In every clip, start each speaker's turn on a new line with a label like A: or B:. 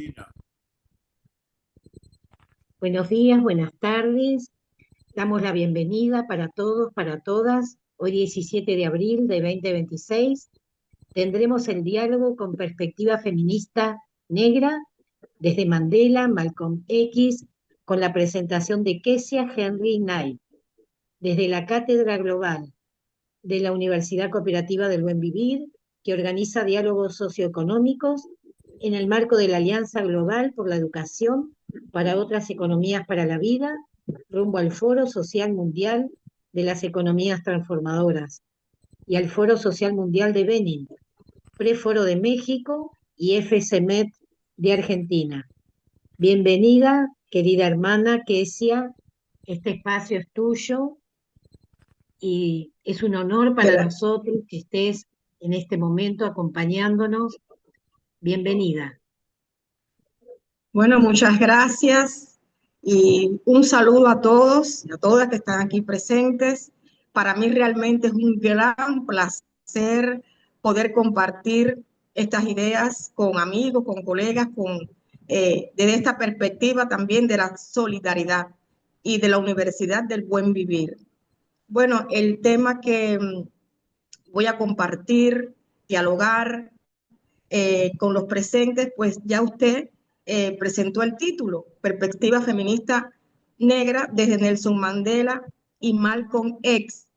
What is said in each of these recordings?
A: Argentina.
B: Buenos días, buenas tardes. Damos la bienvenida para todos, para todas. Hoy 17 de abril de 2026 tendremos el diálogo con perspectiva feminista negra desde Mandela, Malcolm X, con la presentación de Kesia Henry Knight, desde la Cátedra Global de la Universidad Cooperativa del Buen Vivir, que organiza diálogos socioeconómicos en el marco de la Alianza Global por la Educación para otras economías para la vida, rumbo al Foro Social Mundial de las Economías Transformadoras y al Foro Social Mundial de Benin, Preforo de México y FCMED de Argentina. Bienvenida, querida hermana Kesia, este espacio es tuyo y es un honor para
C: Gra-
B: nosotros que estés en este momento acompañándonos. Bienvenida.
C: Bueno, muchas gracias y un saludo a todos y a todas que están aquí presentes. Para mí realmente es un gran placer poder compartir estas ideas con amigos, con colegas, desde esta perspectiva también de la solidaridad y de la Universidad del Buen Vivir. Bueno, el tema que voy a compartir, dialogar, con los presentes, pues ya usted presentó el título, Perspectiva Feminista Negra desde Nelson Mandela y Malcolm X.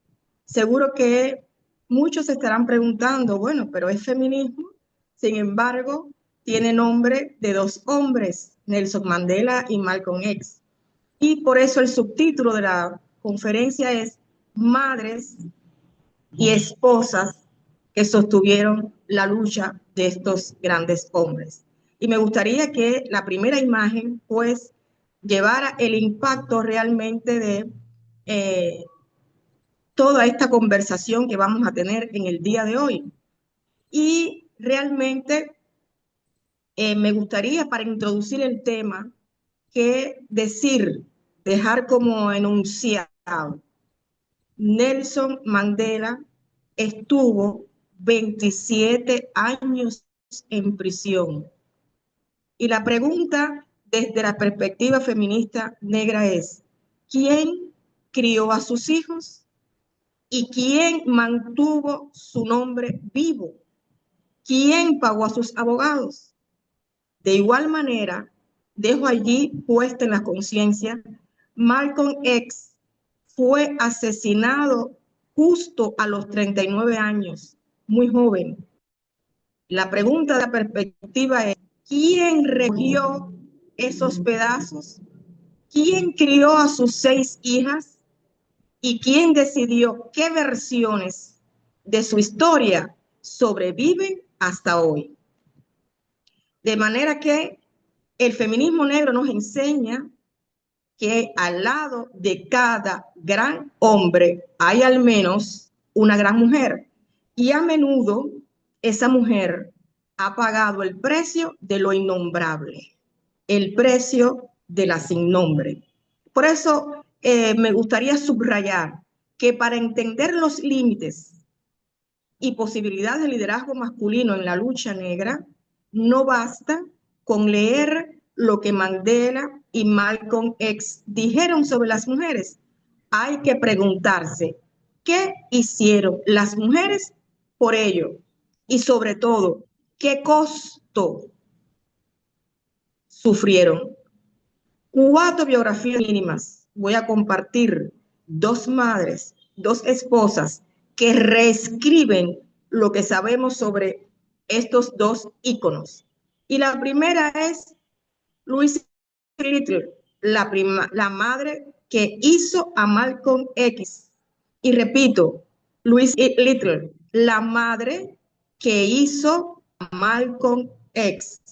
C: Seguro que muchos se estarán preguntando, bueno, pero es feminismo, sin embargo, tiene nombre de dos hombres, Nelson Mandela y Malcolm X. Y por eso el subtítulo de la conferencia es Madres y esposas que sostuvieron la lucha de estos grandes hombres. Y me gustaría que la primera imagen, pues, llevara el impacto realmente de toda esta conversación que vamos a tener en el día de hoy. Y realmente me gustaría, para introducir el tema, que dejar como enunciado, Nelson Mandela estuvo 27 años en prisión. Y la pregunta desde la perspectiva feminista negra es, ¿quién crió a sus hijos? ¿Y quién mantuvo su nombre vivo? ¿Quién pagó a sus abogados? De igual manera, dejo allí puesta en la conciencia, Malcolm X fue asesinado justo a los 39 años, muy joven. La pregunta de la perspectiva es, ¿quién recogió esos pedazos? ¿Quién crió a sus 6 hijas? ¿Y quién decidió qué versiones de su historia sobreviven hasta hoy? De manera que el feminismo negro nos enseña que al lado de cada gran hombre hay al menos una gran mujer. Y a menudo esa mujer ha pagado el precio de lo innombrable, el precio de la sin nombre. Por eso me gustaría subrayar que para entender los límites y posibilidades de liderazgo masculino en la lucha negra, no basta con leer lo que Mandela y Malcolm X dijeron sobre las mujeres. Hay que preguntarse, ¿qué hicieron las mujeres por ello? Y sobre todo, ¿qué costo sufrieron? 4 biografías mínimas. Voy a compartir 2 madres, 2 esposas que reescriben lo que sabemos sobre estos 2 íconos. Y la primera es Louise Little, la madre que hizo a Malcolm X. Y repito, Louise Little, la madre que hizo a Malcolm X.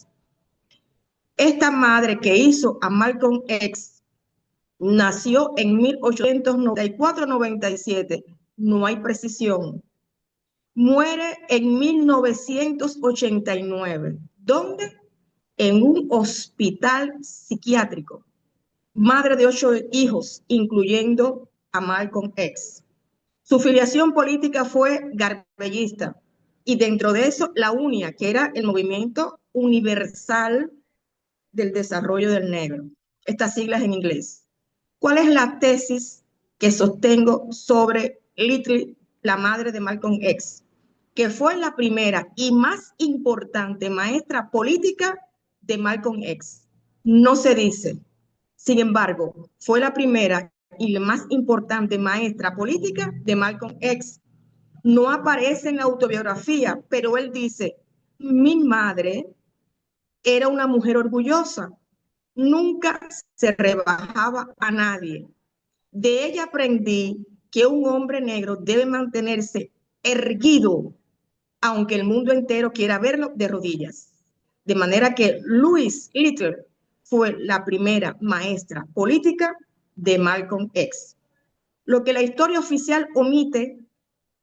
C: Esta madre que hizo a Malcolm X nació en 1894-97, no hay precisión. Muere en 1989. ¿Dónde? En un hospital psiquiátrico. Madre de 8 hijos, incluyendo a Malcolm X. Su filiación política fue garbellista y dentro de eso la UNIA, que era el movimiento universal del desarrollo del negro. Estas siglas en inglés. ¿Cuál es la tesis que sostengo sobre Little, la madre de Malcolm X? Que fue la primera y más importante maestra política de Malcolm X. No se dice. Sin embargo, fue la primera y la más importante maestra política de Malcolm X. No aparece en la autobiografía, pero él dice, mi madre era una mujer orgullosa, nunca se rebajaba a nadie. De ella aprendí que un hombre negro debe mantenerse erguido, aunque el mundo entero quiera verlo de rodillas. De manera que Louise Little fue la primera maestra política de Malcolm X. Lo que la historia oficial omite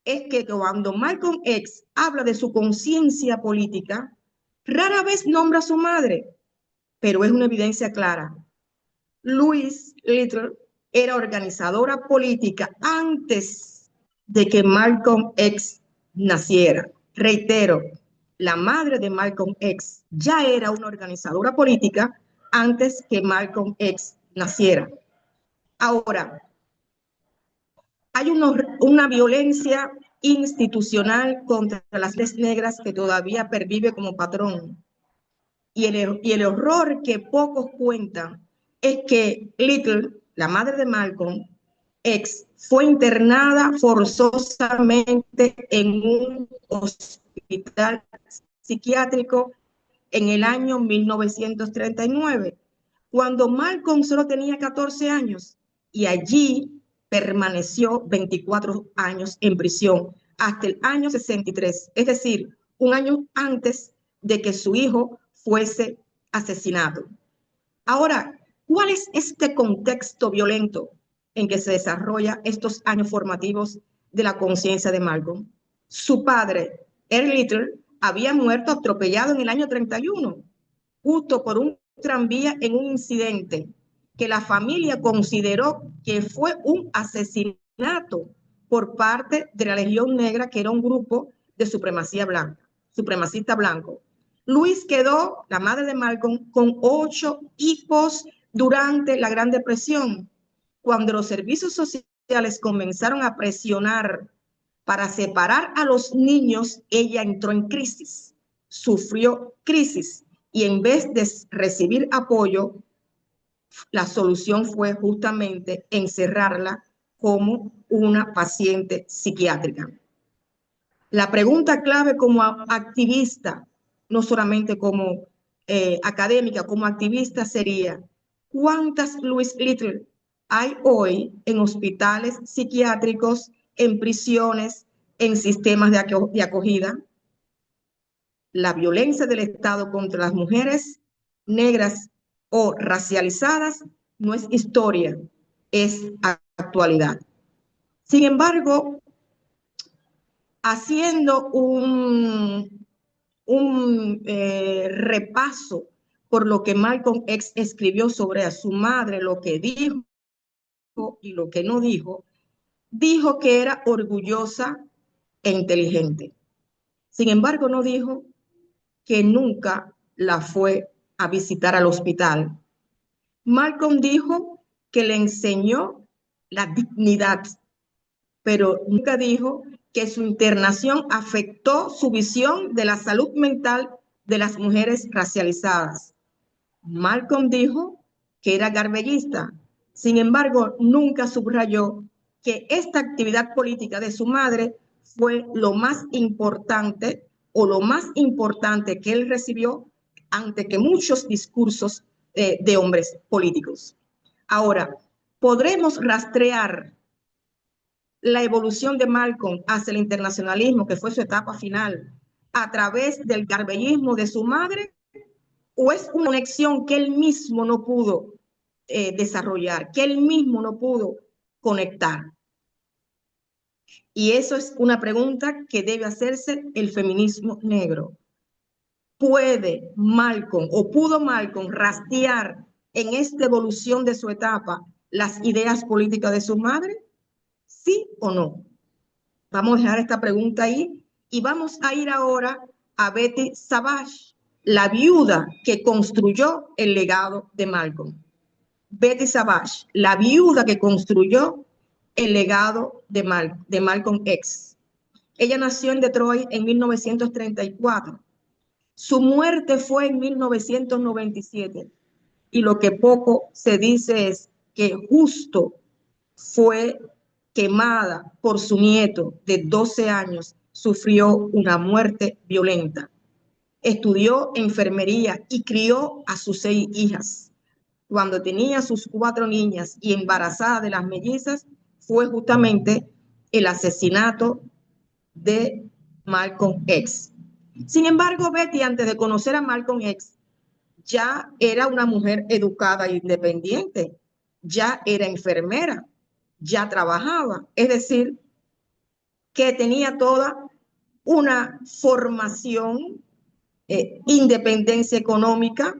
C: es que cuando Malcolm X habla de su conciencia política, rara vez nombra a su madre, pero es una evidencia clara. Louise Little era organizadora política antes de que Malcolm X naciera. Reitero, la madre de Malcolm X ya era una organizadora política antes que Malcolm X naciera. Ahora, hay una violencia institucional contra las leyes negras que todavía pervive como patrón. Y el horror que pocos cuentan es que Little, la madre de Malcolm X, fue internada forzosamente en un hospital psiquiátrico en el año 1939, cuando Malcolm solo tenía 14 años y allí permaneció 24 años en prisión hasta el año 63, es decir, un año antes de que su hijo fuese asesinado. Ahora, ¿cuál es este contexto violento en que se desarrolla estos años formativos de la conciencia de Malcolm? Su padre, Earl Little, había muerto atropellado en el año 31, justo por un tranvía en un incidente que la familia consideró que fue un asesinato por parte de la Legión Negra, que era un grupo de supremacista blanco. Louise quedó, la madre de Malcolm, con 8 hijos durante la Gran Depresión. Cuando los servicios sociales comenzaron a presionar para separar a los niños, ella entró en crisis, sufrió crisis y en vez de recibir apoyo, la solución fue justamente encerrarla como una paciente psiquiátrica. La pregunta clave como activista, no solamente como académica, como activista sería, ¿cuántas Louise Little hay hoy en hospitales psiquiátricos, en prisiones, en sistemas de acogida? La violencia del Estado contra las mujeres negras o racializadas no es historia, es actualidad. Sin embargo, haciendo un repaso por lo que Malcolm X escribió sobre a su madre, lo que dijo y lo que no dijo, dijo que era orgullosa e inteligente. Sin embargo, no dijo que nunca la fue a visitar al hospital. Malcolm dijo que le enseñó la dignidad, pero nunca dijo que su internación afectó su visión de la salud mental de las mujeres racializadas. Malcolm dijo que era garbellista, sin embargo, nunca subrayó que esta actividad política de su madre fue lo más importante o lo más importante que él recibió ante que muchos discursos de hombres políticos. Ahora, podremos rastrear la evolución de Malcolm hacia el internacionalismo, que fue su etapa final, a través del garbellismo de su madre, o es una conexión que él mismo no pudo desarrollar, que él mismo no pudo conectar. Y eso es una pregunta que debe hacerse el feminismo negro. ¿Puede Malcolm o pudo Malcolm rastrear en esta evolución de su etapa las ideas políticas de su madre? ¿Sí o no? Vamos a dejar esta pregunta ahí y vamos a ir ahora a Betty Savage, la viuda que construyó el legado de Malcolm. Betty Savage, la viuda que construyó el legado de Malcolm X. Ella nació en Detroit en 1934. Su muerte fue en 1997. Y lo que poco se dice es que justo fue quemada por su nieto de 12 años, sufrió una muerte violenta. Estudió enfermería y crió a sus 6 hijas. Cuando tenía sus 4 niñas y embarazada de las mellizas, fue justamente el asesinato de Malcolm X. Sin embargo, Betty, antes de conocer a Malcolm X, ya era una mujer educada e independiente, ya era enfermera, ya trabajaba, es decir, que tenía toda una formación, independencia económica,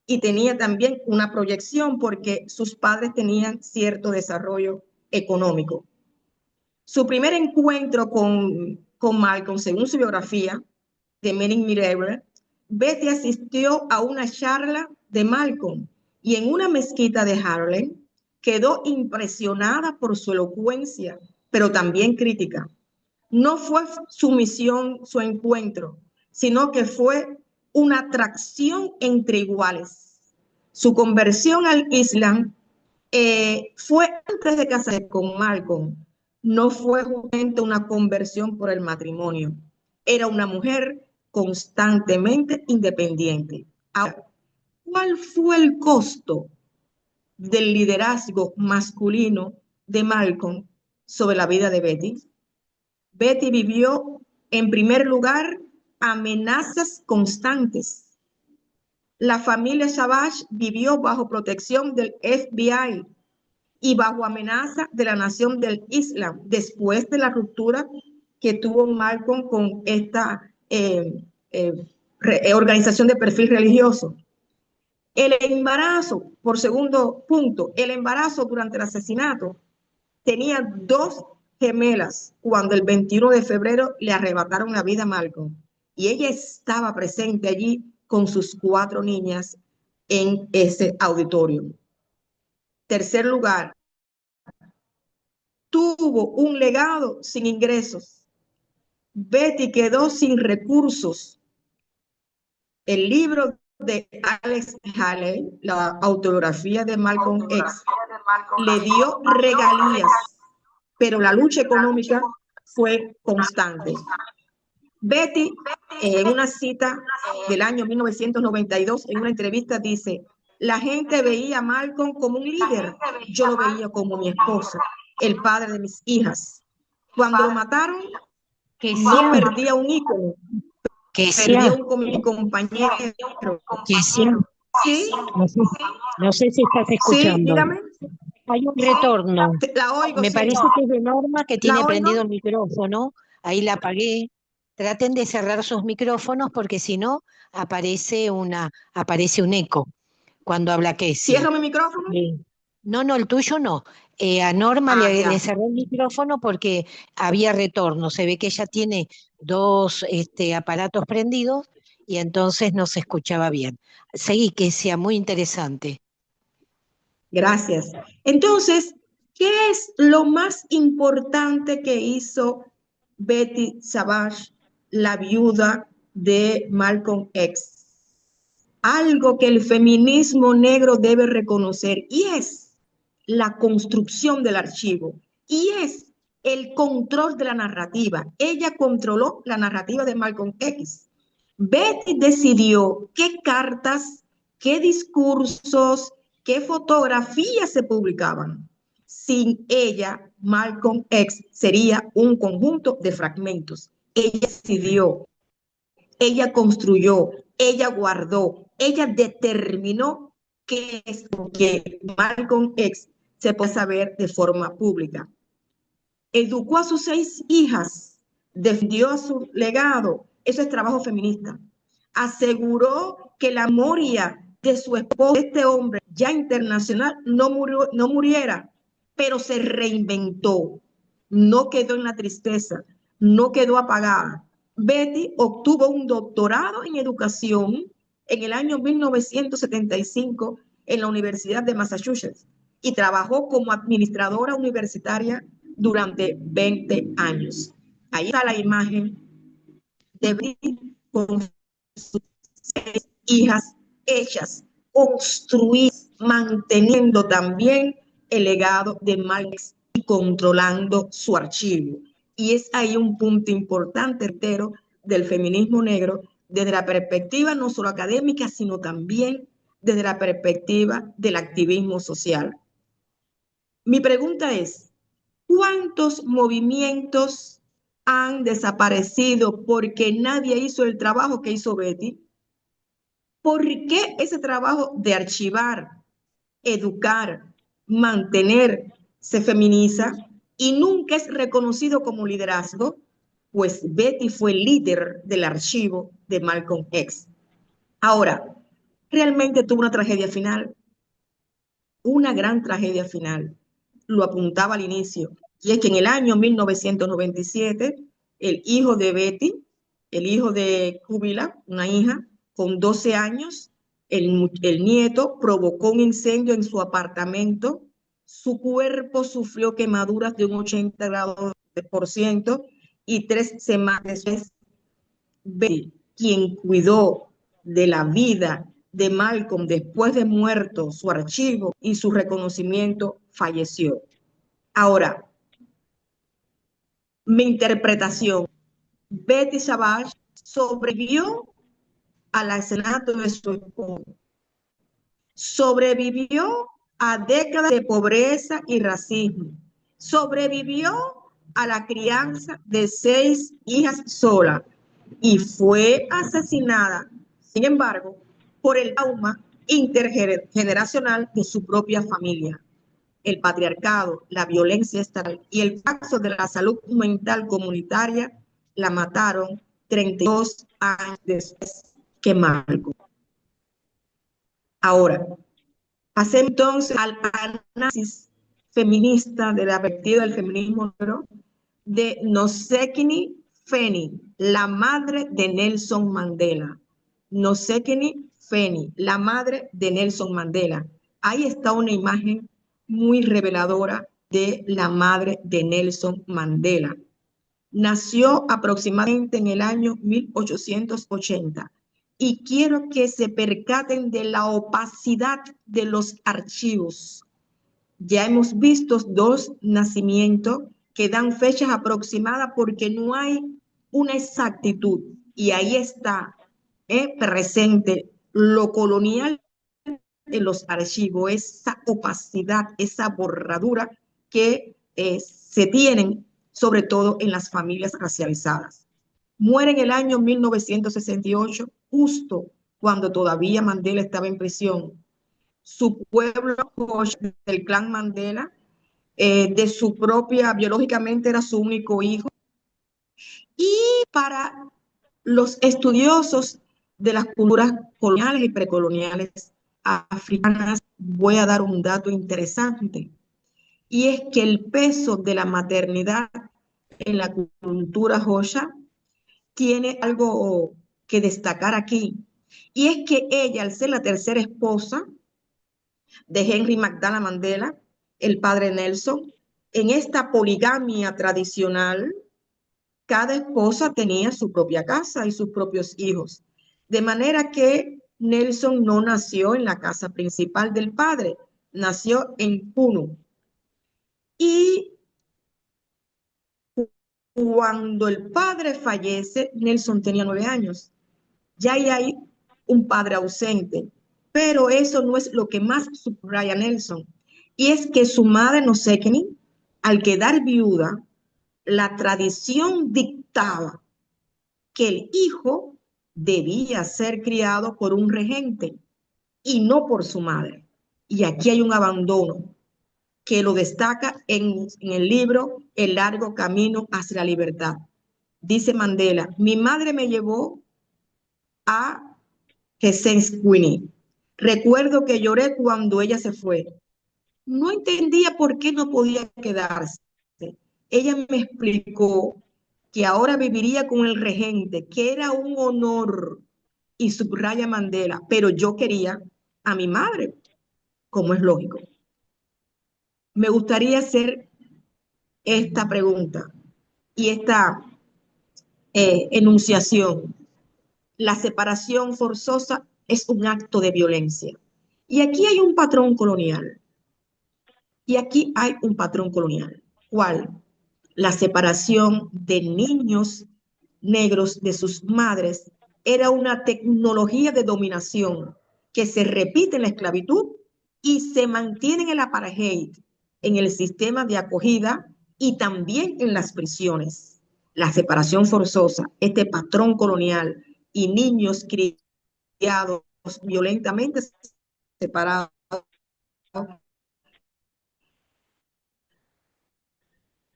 C: y tenía también una proyección porque sus padres tenían cierto desarrollo económico. Su primer encuentro con Malcolm, según su biografía de Manning Mirabel, Betty asistió a una charla de Malcolm y en una mezquita de Harlem quedó impresionada por su elocuencia, pero también crítica. No fue su misión, su encuentro, sino que fue una atracción entre iguales. Su conversión al Islam fue antes de casarse con Malcolm. No fue justamente una conversión por el matrimonio. Era una mujer constantemente independiente. Ahora, ¿cuál fue el costo del liderazgo masculino de Malcolm sobre la vida de Betty? Betty vivió, en primer lugar, amenazas constantes. La familia Savage vivió bajo protección del FBI y bajo amenaza de la nación del Islam después de la ruptura que tuvo Malcolm con esta organización de perfil religioso. El embarazo, por segundo punto, el embarazo durante el asesinato, tenía 2 gemelas cuando el 21 de febrero le arrebataron la vida a Malcolm. Y ella estaba presente allí con sus 4 niñas en ese auditorio. Tercer lugar, tuvo un legado sin ingresos. Betty quedó sin recursos. El libro de Alex Haley, la autobiografía de Malcolm X, le dio regalías, pero la lucha económica fue constante. Betty, en una cita del año 1992, en una entrevista, dice: la gente veía a Malcolm como un líder, yo lo veía como mi esposo, el padre de mis hijas. Cuando lo mataron, no perdía un ícono, perdía un compañero.
B: ¿Sí? No sé si estás escuchando.
C: Sí, dígame.
B: Hay un retorno.
C: La oigo,
B: Me parece que es de Norma que tiene prendido el micrófono. Ahí la apagué. Traten de cerrar sus micrófonos porque si no aparece un eco cuando habla Kessie.
C: ¿Cierro mi micrófono?
B: No, el tuyo no. A Norma le cerré el micrófono porque había retorno. Se ve que ella tiene 2 aparatos prendidos y entonces no se escuchaba bien. Seguí, Kessie, muy interesante.
C: Gracias. Entonces, ¿qué es lo más importante que hizo Betty Savage, la viuda de Malcolm X? Algo que el feminismo negro debe reconocer, y es la construcción del archivo, y es el control de la narrativa. Ella controló la narrativa de Malcolm X. Betty decidió qué cartas, qué discursos, qué fotografías se publicaban. Sin ella, Malcolm X sería un conjunto de fragmentos. Ella decidió, ella construyó, ella guardó, ella determinó qué es lo que Malcolm X se puede saber de forma pública. Educó a sus 6 hijas, defendió su legado, eso es trabajo feminista. Aseguró que la memoria de su esposo, este hombre ya internacional, no muriera, pero se reinventó, no quedó en la tristeza, no quedó apagada. Betty obtuvo un doctorado en educación en el año 1975 en la Universidad de Massachusetts y trabajó como administradora universitaria durante 20 años. Ahí está la imagen de Betty con sus 6 hijas hechas, construidas, manteniendo también el legado de Malcolm y controlando su archivo. Y es ahí un punto importante, entero, del feminismo negro, desde la perspectiva no solo académica, sino también desde la perspectiva del activismo social. Mi pregunta es, ¿cuántos movimientos han desaparecido porque nadie hizo el trabajo que hizo Betty? ¿Por qué ese trabajo de archivar, educar, mantener se feminiza y nunca es reconocido como liderazgo? Pues Betty fue líder del archivo de Malcolm X. Ahora, realmente tuvo una tragedia final, una gran tragedia final. Lo apuntaba al inicio, y es que en el año 1997, el hijo de Betty, el hijo de Kubila, una hija con 12 años, el nieto provocó un incendio en su apartamento, su cuerpo sufrió quemaduras de un 80 grados por ciento y 3 semanas después, Betty, quien cuidó de la vida de Malcolm después de muerto, su archivo y su reconocimiento, falleció. Ahora, mi interpretación, Betty Savage sobrevivió al asesinato de su esposo, sobrevivió a décadas de pobreza y racismo, sobrevivió a la crianza de 6 hijas sola y fue asesinada, sin embargo, por el trauma intergeneracional de su propia familia. El patriarcado, la violencia estatal y el paso de la salud mental comunitaria la mataron 32 años después que Malcolm. Ahora, pasemos entonces al análisis feminista de la perspectiva del feminismo negro de Nosekini Feni, la madre de Nelson Mandela. Nosekini Feni, la madre de Nelson Mandela. Ahí está una imagen muy reveladora de la madre de Nelson Mandela. Nació aproximadamente en el año 1880 y quiero que se percaten de la opacidad de los archivos. Ya hemos visto 2 nacimientos que dan fechas aproximadas porque no hay una exactitud y ahí está presente lo colonial en los archivos, esa opacidad, esa borradura que se tienen sobre todo en las familias racializadas. Muere en el año 1968, justo cuando todavía Mandela estaba en prisión. Su pueblo del clan Mandela, de su propia, biológicamente era su único hijo. Y para los estudiosos de las culturas coloniales y precoloniales africanas, voy a dar un dato interesante, y es que el peso de la maternidad en la cultura Xhosa tiene algo que destacar aquí, y es que ella, al ser la tercera esposa de Henry Magdala Mandela, el padre Nelson, en esta poligamia tradicional, cada esposa tenía su propia casa y sus propios hijos. De manera que Nelson no nació en la casa principal del padre, nació en Puno. Y cuando el padre fallece, Nelson tenía 9 años. Ya hay un padre ausente, pero eso no es lo que más subraya Nelson. Y es que su madre, Nosekini, al quedar viuda, la tradición dictaba que el hijo debía ser criado por un regente y no por su madre. Y aquí hay un abandono que lo destaca en el libro El largo camino hacia la libertad. Dice Mandela, mi madre me llevó a Hessenkwini. Recuerdo que lloré cuando ella se fue. No entendía por qué no podía quedarse. Ella me explicó que ahora viviría con el regente, que era un honor y subraya Mandela, pero yo quería a mi madre, como es lógico. Me gustaría hacer esta pregunta y esta enunciación. La separación forzosa es un acto de violencia. Y aquí hay un patrón colonial. Y aquí hay un patrón colonial. ¿Cuál? La separación de niños negros de sus madres era una tecnología de dominación que se repite en la esclavitud y se mantiene en el apartheid, en el sistema de acogida y también en las prisiones. La separación forzosa, este patrón colonial y niños criados violentamente separados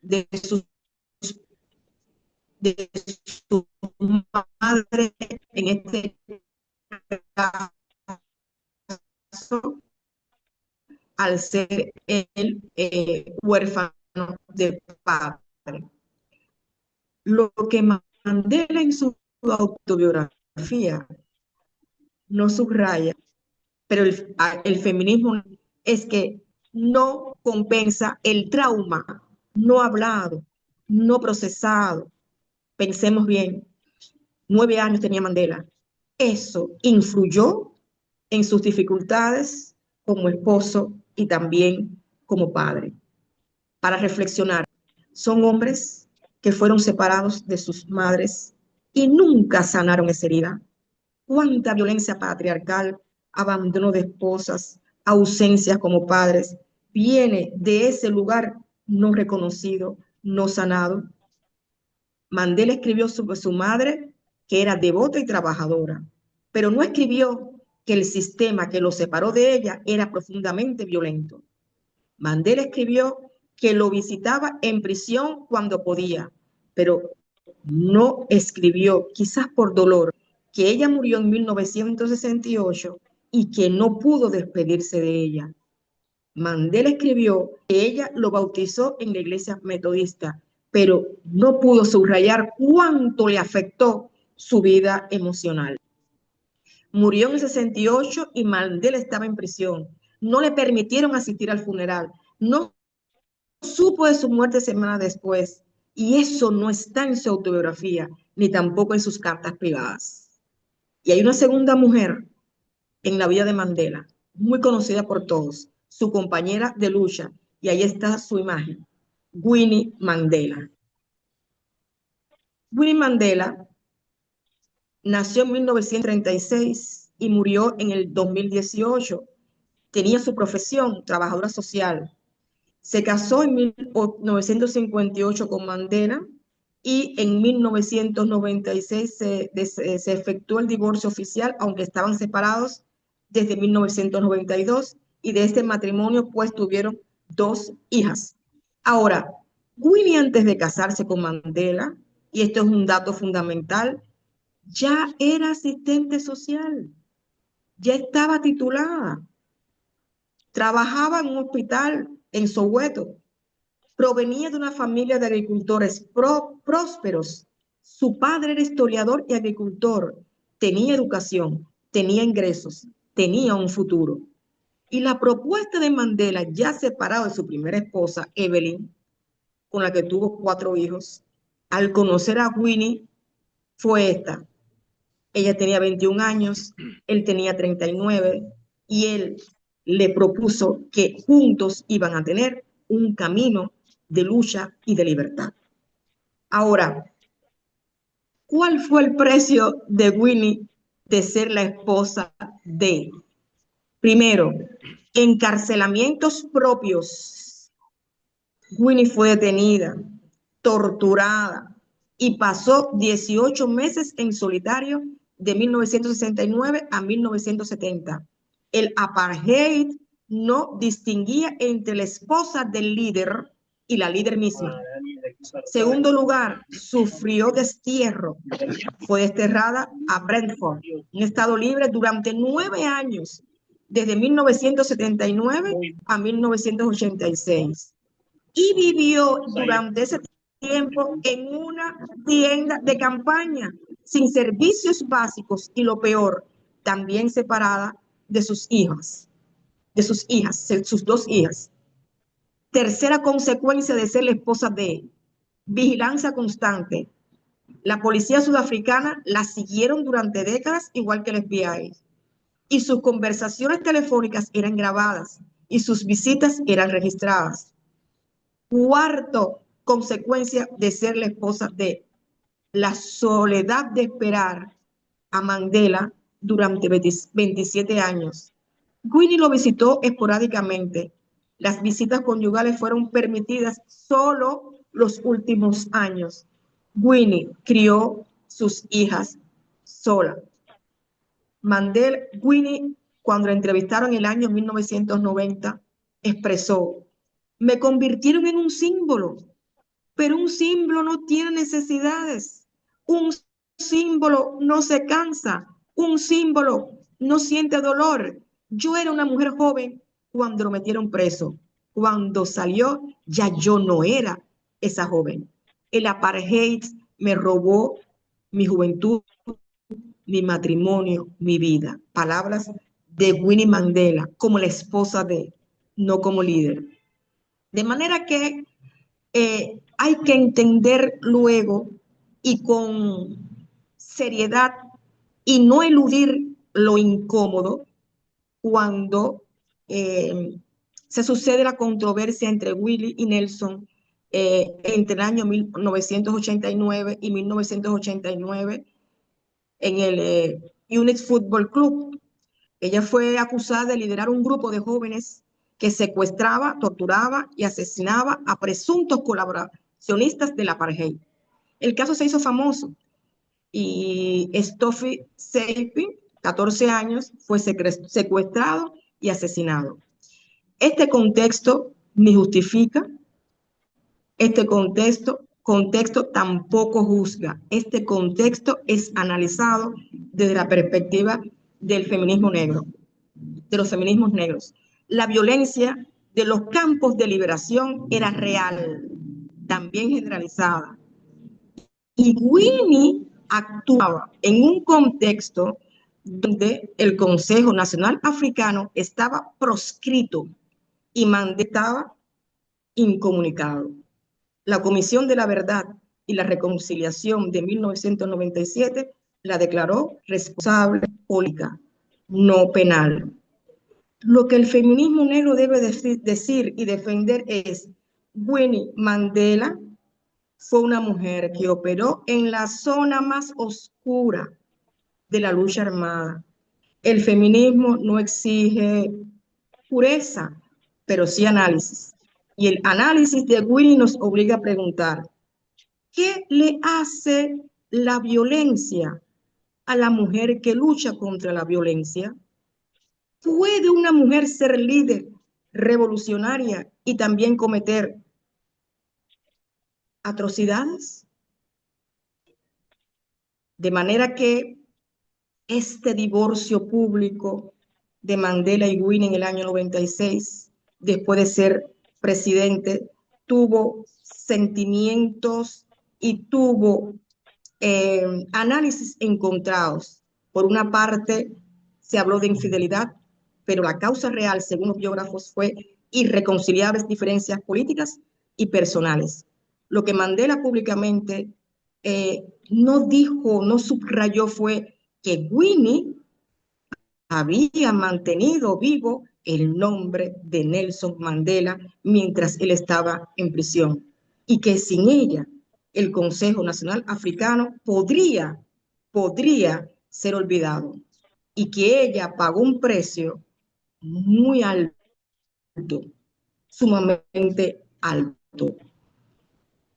C: de sus de su madre, en este caso, al ser el huérfano de padre. Lo que Mandela en su autobiografía no subraya, pero el feminismo es que no compensa el trauma no hablado, no procesado. Pensemos bien, 9 años tenía Mandela. Eso influyó en sus dificultades como esposo y también como padre. Para reflexionar, son hombres que fueron separados de sus madres y nunca sanaron esa herida. Cuánta violencia patriarcal, abandono de esposas, ausencias como padres, viene de ese lugar no reconocido, no sanado. Mandela escribió sobre su madre, que era devota y trabajadora, pero no escribió que el sistema que lo separó de ella era profundamente violento. Mandela escribió que lo visitaba en prisión cuando podía, pero no escribió, quizás por dolor, que ella murió en 1968 y que no pudo despedirse de ella. Mandela escribió que ella lo bautizó en la iglesia metodista, pero no pudo subrayar cuánto le afectó su vida emocional. Murió en el 68 y Mandela estaba en prisión. No le permitieron asistir al funeral. No supo de su muerte semanas después. Y eso no está en su autobiografía, ni tampoco en sus cartas privadas. Y hay una segunda mujer en la vida de Mandela, muy conocida por todos, su compañera de lucha, y ahí está su imagen, Winnie Mandela. Winnie Mandela nació en 1936 y murió en el 2018. Tenía su profesión, trabajadora social. Se casó en 1958 con Mandela y en 1996 se efectuó el divorcio oficial, aunque estaban separados desde 1992, y de este matrimonio pues tuvieron 2 hijas. Ahora, Winnie antes de casarse con Mandela, y esto es un dato fundamental, ya era asistente social, ya estaba titulada, trabajaba en un hospital en Soweto, provenía de una familia de agricultores prósperos. Su padre era historiador y agricultor, tenía educación, tenía ingresos, tenía un futuro. Y la propuesta de Mandela, ya separado de su primera esposa, Evelyn, con la que tuvo 4 hijos, al conocer a Winnie, fue esta. Ella tenía 21 años, él tenía 39, y él le propuso que juntos iban a tener un camino de lucha y de libertad. Ahora, ¿cuál fue el precio de Winnie de ser la esposa de? Primero, encarcelamientos propios. Winnie fue detenida, torturada y pasó 18 meses en solitario de 1969 a 1970. El apartheid no distinguía entre la esposa del líder y la líder misma. Segundo lugar, sufrió destierro. Fue desterrada a Brentford, un estado libre durante 9 años, desde 1979 a 1986. Y vivió durante ese tiempo en una tienda de campaña sin servicios básicos y lo peor, también separada de sus hijas, sus dos hijas. Tercera consecuencia de ser la esposa de vigilancia constante. La policía sudafricana la siguieron durante décadas, igual que el FBI. Y sus conversaciones telefónicas eran grabadas y sus visitas eran registradas. Cuarto consecuencia de ser la esposa de la soledad de esperar a Mandela durante 27 años. Winnie lo visitó esporádicamente. Las visitas conyugales fueron permitidas solo los últimos años. Winnie crió sus hijas sola. Winnie, cuando la entrevistaron en el año 1990, expresó: me convirtieron en un símbolo, pero un símbolo no tiene necesidades. Un símbolo no se cansa. Un símbolo no siente dolor. Yo era una mujer joven cuando lo metieron preso. Cuando salió, ya yo no era esa joven. El apartheid me robó mi juventud, mi matrimonio, mi vida. Palabras de Winnie Mandela, como la esposa de, no como líder. De manera que hay que entender luego y con seriedad y no eludir lo incómodo cuando se sucede la controversia entre Willie y Nelson entre el año 1989 y 1989 en el Unix Football Club. Ella fue acusada de liderar un grupo de jóvenes que secuestraba, torturaba y asesinaba a presuntos colaboracionistas del apartheid. El caso se hizo famoso y Stoffi Seipi, 14 años, fue secuestrado y asesinado. Este contexto ni justifica, este contexto tampoco juzga. Este contexto es analizado desde la perspectiva del feminismo negro, de los feminismos negros. La violencia de los campos de liberación era real, también generalizada. Y Winnie actuaba en un contexto donde el Consejo Nacional Africano estaba proscrito y Mandela estaba incomunicado. La Comisión de la Verdad y la Reconciliación de 1997 la declaró responsable política, no penal. Lo que el feminismo negro debe decir y defender es: Winnie Mandela fue una mujer que operó en la zona más oscura de la lucha armada. El feminismo no exige pureza, pero sí análisis. Y el análisis de Winnie nos obliga a preguntar: ¿qué le hace la violencia a la mujer que lucha contra la violencia? ¿Puede una mujer ser líder, revolucionaria y también cometer atrocidades? De manera que este divorcio público de Mandela y Winnie en el año 96, después de ser presidente, tuvo sentimientos y tuvo análisis encontrados. Por una parte, se habló de infidelidad, pero la causa real, según los biógrafos, fue irreconciliables diferencias políticas y personales. Lo que Mandela públicamente no dijo, no subrayó fue que Winnie había mantenido vivo el nombre de Nelson Mandela mientras él estaba en prisión y que sin ella el Consejo Nacional Africano podría ser olvidado y que ella pagó un precio muy alto, sumamente alto.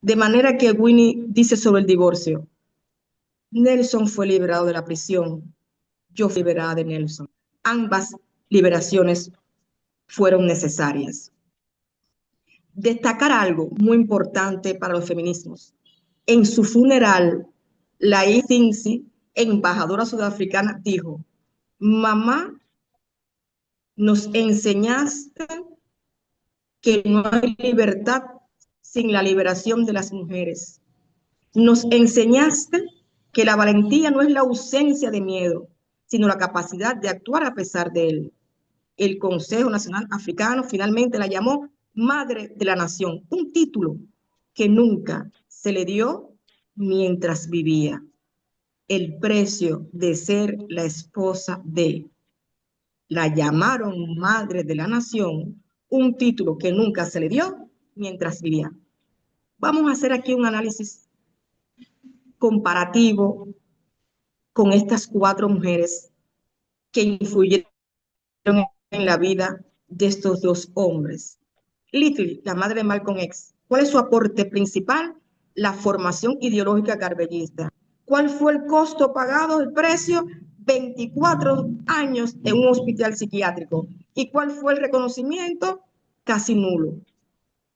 C: De manera que Winnie dice sobre el divorcio: Nelson fue liberado de la prisión, yo fui liberada de Nelson. Ambas liberaciones fueron necesarias. Destacar algo muy importante para los feminismos. En su funeral, la Itinsi, embajadora sudafricana, dijo: mamá, nos enseñaste que no hay libertad sin la liberación de las mujeres. Nos enseñaste que la valentía no es la ausencia de miedo, sino la capacidad de actuar a pesar de él. El Consejo Nacional Africano finalmente la llamó Madre de la Nación, un título que nunca se le dio mientras vivía. El precio de ser la esposa de. La llamaron Madre de la Nación, un título que nunca se le dio mientras vivía. Vamos a hacer aquí un análisis comparativo con estas 4 mujeres que influyeron en la vida de estos 2 hombres. Little, la madre de Malcolm X, ¿cuál es su aporte principal? La formación ideológica garbellista. ¿Cuál fue el costo pagado, el precio? 24 años en un hospital psiquiátrico. ¿Y cuál fue el reconocimiento? Casi nulo.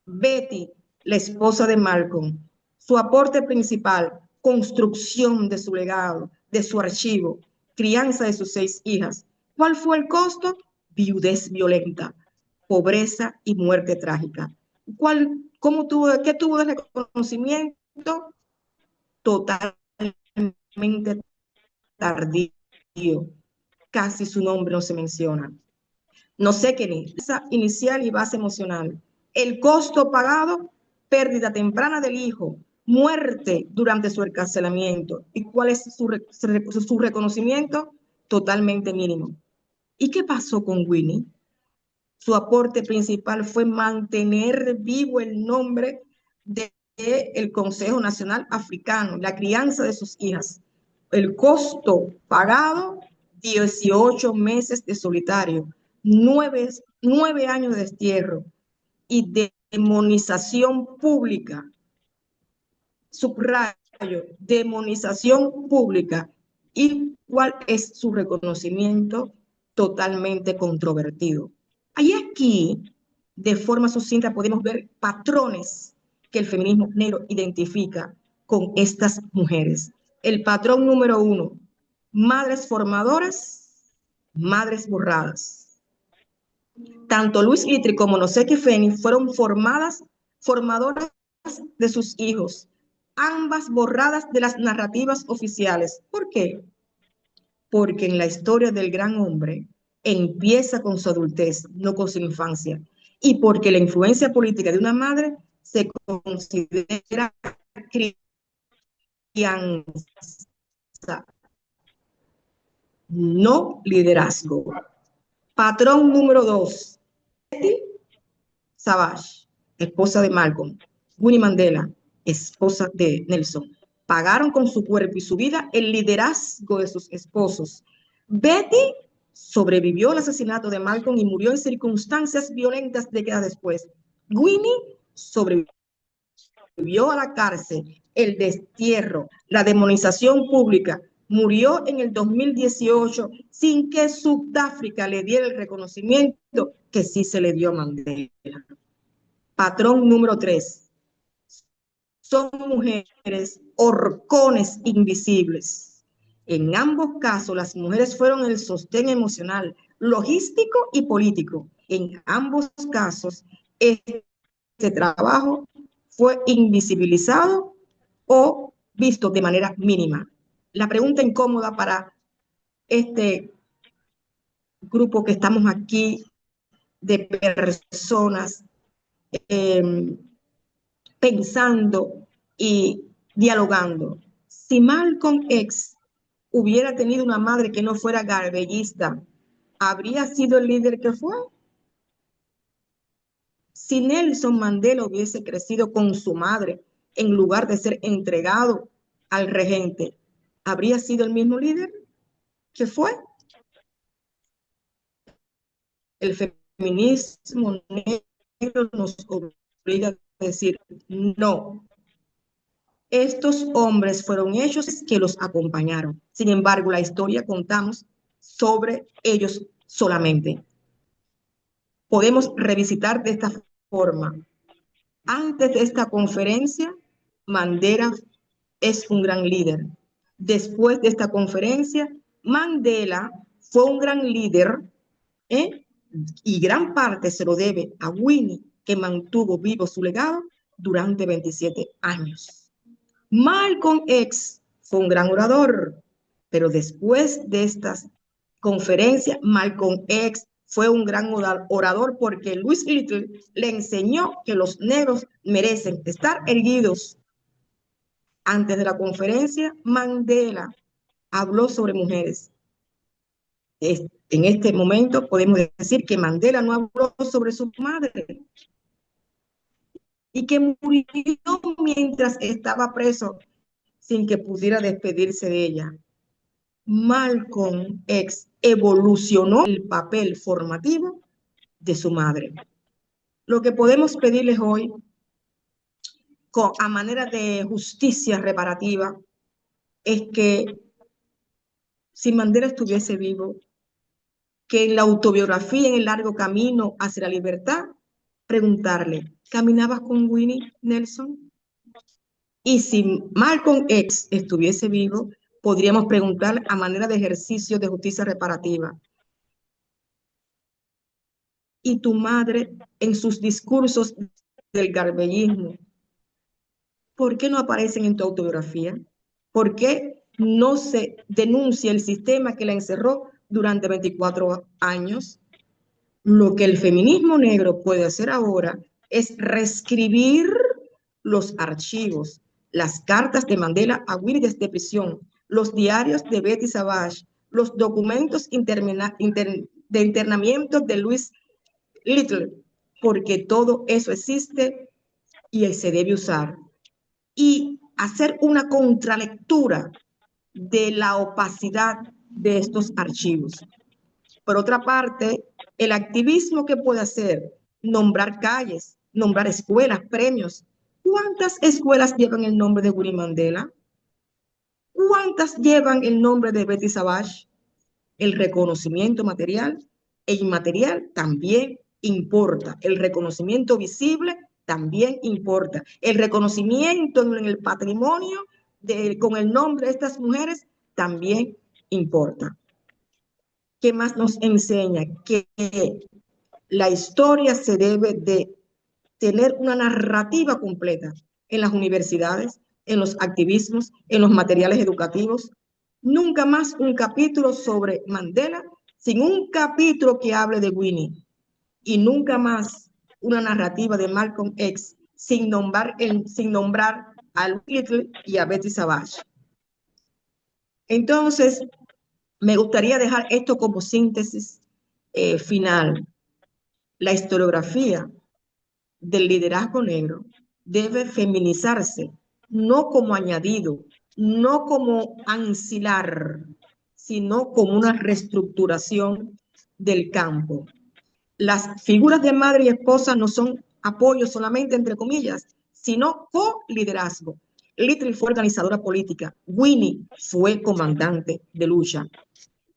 C: Betty, la esposa de Malcolm, su aporte principal, construcción de su legado, de su archivo, crianza de sus 6 hijas. ¿Cuál fue el costo? Viudez violenta, pobreza y muerte trágica. ¿Qué tuvo de reconocimiento? Totalmente tardío. Casi su nombre no se menciona. No sé qué ni inicial y base emocional. El costo pagado, pérdida temprana del hijo, muerte durante su encarcelamiento. ¿Y cuál es su reconocimiento? Totalmente mínimo. ¿Y qué pasó con Winnie? Su aporte principal fue mantener vivo el nombre del Consejo Nacional Africano, la crianza de sus hijas. El costo pagado, 18 meses de solitario, 9 años de destierro y demonización pública. Subrayo, demonización pública. ¿Y cuál es su reconocimiento? Totalmente controvertido. Y aquí, de forma sucinta, podemos ver patrones que el feminismo negro identifica con estas mujeres. El patrón número 1, madres formadoras, madres borradas. Tanto Luis Litri como Noseki Feni fueron formadoras de sus hijos, ambas borradas de las narrativas oficiales. ¿Por qué? Porque en la historia del gran hombre empieza con su adultez, no con su infancia. Y porque la influencia política de una madre se considera crianza, no liderazgo. Patrón número 2, Betty Savage, esposa de Malcolm. Winnie Mandela, esposa de Nelson. Pagaron con su cuerpo y su vida el liderazgo de sus esposos. Betty sobrevivió al asesinato de Malcolm y murió en circunstancias violentas décadas después. Winnie sobrevivió a la cárcel, el destierro, la demonización pública. Murió en el 2018 sin que Sudáfrica le diera el reconocimiento que sí se le dio a Mandela. Patrón número 3. Son mujeres horcones invisibles. En ambos casos, las mujeres fueron el sostén emocional, logístico y político. En ambos casos, este trabajo fue invisibilizado o visto de manera mínima. La pregunta incómoda para este grupo que estamos aquí de personas pensando y dialogando. Si Malcolm X hubiera tenido una madre que no fuera garbellista, ¿habría sido el líder que fue? Si Nelson Mandela hubiese crecido con su madre en lugar de ser entregado al regente, ¿habría sido el mismo líder que fue? El feminismo negro nos obliga a decir no. Estos hombres fueron ellos que los acompañaron. Sin embargo, la historia contamos sobre ellos solamente. Podemos revisitar de esta forma. Antes de esta conferencia, Mandela es un gran líder. Después de esta conferencia, Mandela fue un gran líder, y gran parte se lo debe a Winnie, que mantuvo vivo su legado durante 27 años. Malcolm X fue un gran orador, pero después de estas conferencias, Malcolm X fue un gran orador porque Louis Little le enseñó que los negros merecen estar erguidos. Antes de la conferencia, Mandela habló sobre mujeres. En este momento podemos decir que Mandela no habló sobre su madre y que murió mientras estaba preso sin que pudiera despedirse de ella. Malcolm X evolucionó el papel formativo de su madre. Lo que podemos pedirles hoy, a manera de justicia reparativa, es que si Mandela estuviese vivo, que en la autobiografía, en el largo camino hacia la libertad, preguntarle, ¿caminabas con Winnie Nelson? Y si Malcolm X estuviese vivo, podríamos preguntar a manera de ejercicio de justicia reparativa, y tu madre en sus discursos del garbellismo, ¿por qué no aparecen en tu autobiografía? ¿Por qué no se denuncia el sistema que la encerró durante 24 años? Lo que el feminismo negro puede hacer ahora es reescribir los archivos, las cartas de Mandela a Winnie desde prisión, los diarios de Betty Savage, los documentos de internamiento de Louis Little, porque todo eso existe y se debe usar. Y hacer una contralectura de la opacidad de estos archivos. Por otra parte, el activismo que puede hacer, nombrar calles, nombrar escuelas, premios. ¿Cuántas escuelas llevan el nombre de Winnie Mandela? ¿Cuántas llevan el nombre de Betty Savage? El reconocimiento material e inmaterial también importa. El reconocimiento visible también importa. El reconocimiento en el patrimonio con el nombre de estas mujeres también importa. ¿Qué más nos enseña? Que la historia se debe de tener una narrativa completa en las universidades, en los activismos, en los materiales educativos. Nunca más un capítulo sobre Mandela sin un capítulo que hable de Winnie. Y nunca más una narrativa de Malcolm X sin nombrar a Little y a Betty Savage. Entonces, me gustaría dejar esto como síntesis final. La historiografía del liderazgo negro debe feminizarse, no como añadido, no como ancilar, sino como una reestructuración del campo. Las figuras de madre y esposa no son apoyo solamente, entre comillas, sino co-liderazgo. Little fue organizadora política, Winnie fue comandante de lucha.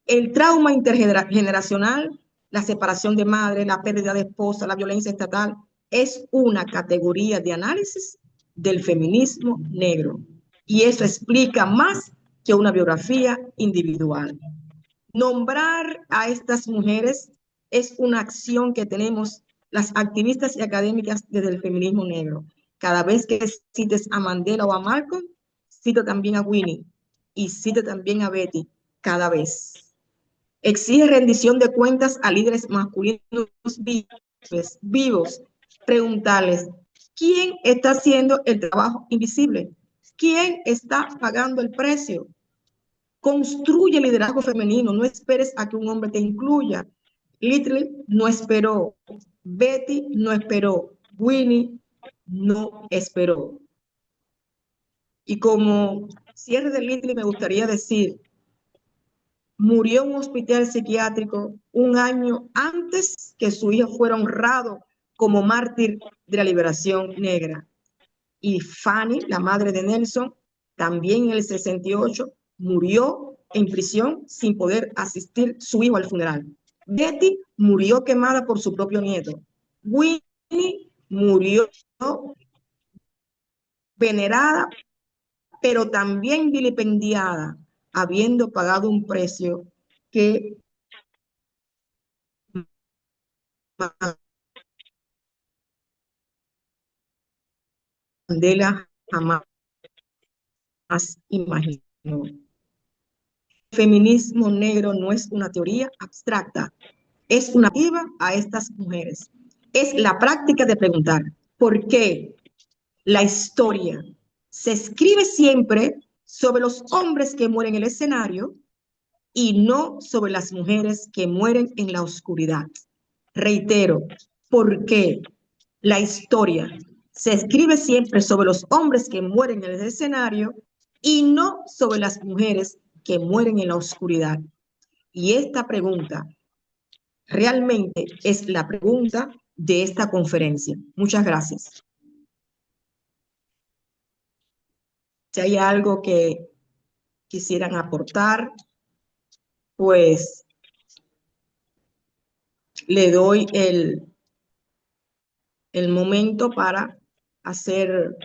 C: El trauma intergeneracional, la separación de madre, la pérdida de esposa, la violencia estatal, es una categoría de análisis del feminismo negro. Y eso explica más que una biografía individual. Nombrar a estas mujeres es una acción que tenemos las activistas y académicas desde el feminismo negro. Cada vez que cites a Mandela o a Malcolm, cita también a Winnie y cita también a Betty, cada vez. Exige rendición de cuentas a líderes masculinos vivos. Preguntarles, ¿quién está haciendo el trabajo invisible? ¿Quién está pagando el precio? Construye liderazgo femenino, no esperes a que un hombre te incluya. Little no esperó, Betty no esperó, Winnie no esperó. Y como cierre de Little me gustaría decir, murió en un hospital psiquiátrico un año antes que su hijo fuera honrado como mártir de la liberación negra. Y Fanny, la madre de Nelson, también en el 68, murió en prisión sin poder asistir su hijo al funeral. Betty murió quemada por su propio nieto. Winnie murió venerada, pero también vilipendiada, habiendo pagado un precio que Mandela jamás imaginó. No. El feminismo negro no es una teoría abstracta, es una activa a estas mujeres. Es la práctica de preguntar por qué la historia se escribe siempre sobre los hombres que mueren en el escenario y no sobre las mujeres que mueren en la oscuridad. Reitero, ¿por qué la historia se escribe siempre sobre los hombres que mueren en el escenario y no sobre las mujeres que mueren en la oscuridad? Y esta pregunta realmente es la pregunta de esta conferencia. Muchas gracias. Si hay algo que quisieran aportar, pues le doy el momento para hacer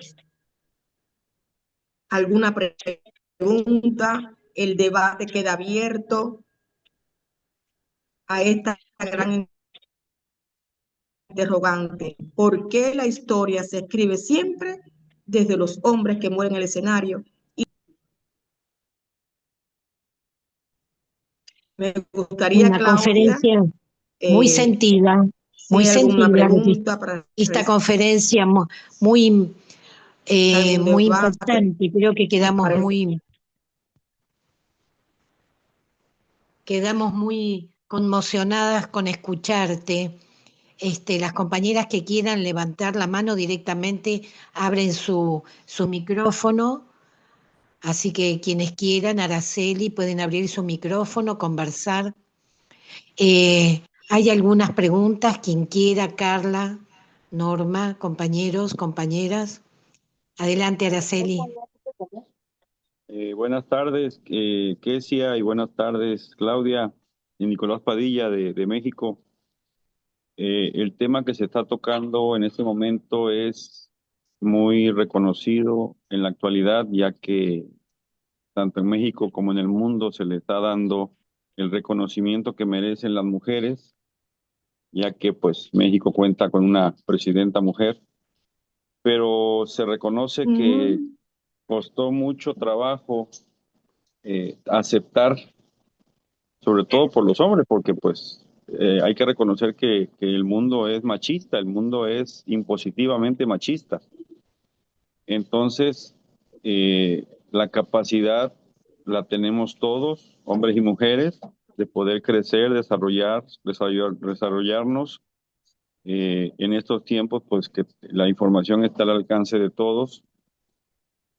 C: alguna pregunta. El debate queda abierto a esta gran interrogante. ¿Por qué la historia se escribe siempre desde los hombres que mueren en el escenario? Y me gustaría,
B: Una
C: Claudia,
B: conferencia muy sentida,
C: si
B: muy
C: hay alguna
B: sentida,
C: pregunta para
B: esta conferencia muy,
C: algún
B: muy
C: debate.
B: importante. Creo que
C: Me parece.
B: quedamos muy conmocionadas con escucharte. Las compañeras que quieran levantar la mano directamente abren su micrófono, así que quienes quieran, Araceli, pueden abrir su micrófono, conversar. Hay algunas preguntas, quien quiera, Carla, Norma, compañeros, compañeras. Adelante, Araceli.
A: Buenas tardes, Kesia, y buenas tardes, Claudia y Nicolás Padilla de México. El tema que se está tocando en este momento es muy reconocido en la actualidad, ya que tanto en México como en el mundo se le está dando el reconocimiento que merecen las mujeres, ya que pues México cuenta con una presidenta mujer, pero se reconoce que costó mucho trabajo aceptar, sobre todo por los hombres, porque pues hay que reconocer que el mundo es machista, el mundo es impositivamente machista. Entonces, la capacidad la tenemos todos, hombres y mujeres, de poder crecer, desarrollarnos. En estos tiempos, pues que la información está al alcance de todos.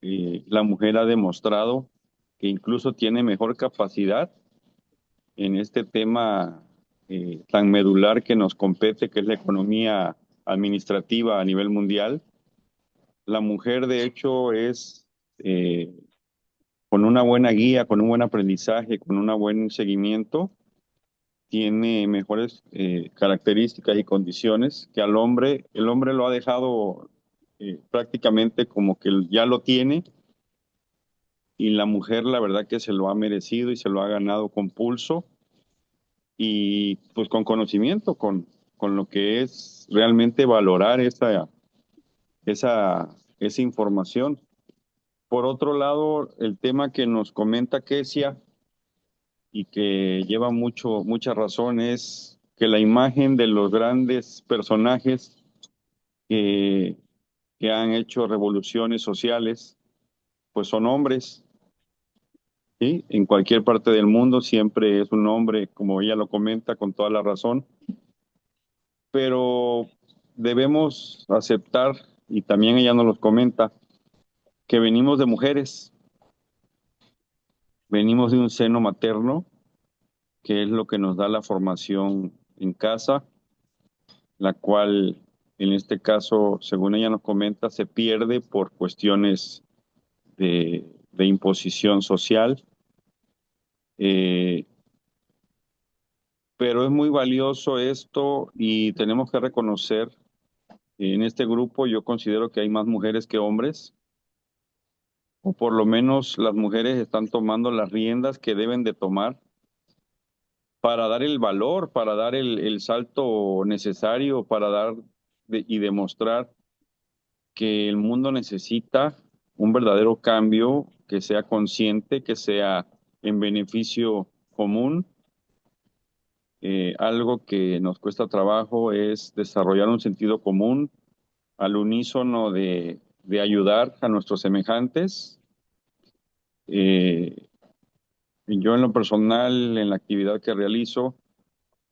A: La mujer ha demostrado que incluso tiene mejor capacidad en este tema tan medular que nos compete, que es la economía administrativa a nivel mundial. La mujer, de hecho, es con una buena guía, con un buen aprendizaje, con un buen seguimiento, tiene mejores características y condiciones que al hombre. El hombre lo ha dejado prácticamente como que ya lo tiene, y la mujer la verdad que se lo ha merecido y se lo ha ganado con pulso y pues con conocimiento, con lo que es realmente valorar esa información. Por otro lado, el tema que nos comenta Kesia y que lleva mucha razón es que la imagen de los grandes personajes que, que han hecho revoluciones sociales, pues son hombres, ¿sí? En cualquier parte del mundo siempre es un hombre, como ella lo comenta con toda la razón, pero debemos aceptar, y también ella nos lo comenta, que venimos de mujeres, venimos de un seno materno, que es lo que nos da la formación en casa, la cual en este caso, según ella nos comenta, se pierde por cuestiones de imposición social. Eh, pero es muy valioso esto y tenemos que reconocer, en este grupo yo considero que hay más mujeres que hombres, o por lo menos las mujeres están tomando las riendas que deben de tomar para dar el valor, para dar el salto necesario, para dar y demostrar que el mundo necesita un verdadero cambio que sea consciente, que sea en beneficio común. Algo que nos cuesta trabajo es desarrollar un sentido común al unísono de ayudar a nuestros semejantes. Eh, yo en lo personal, en la actividad que realizo,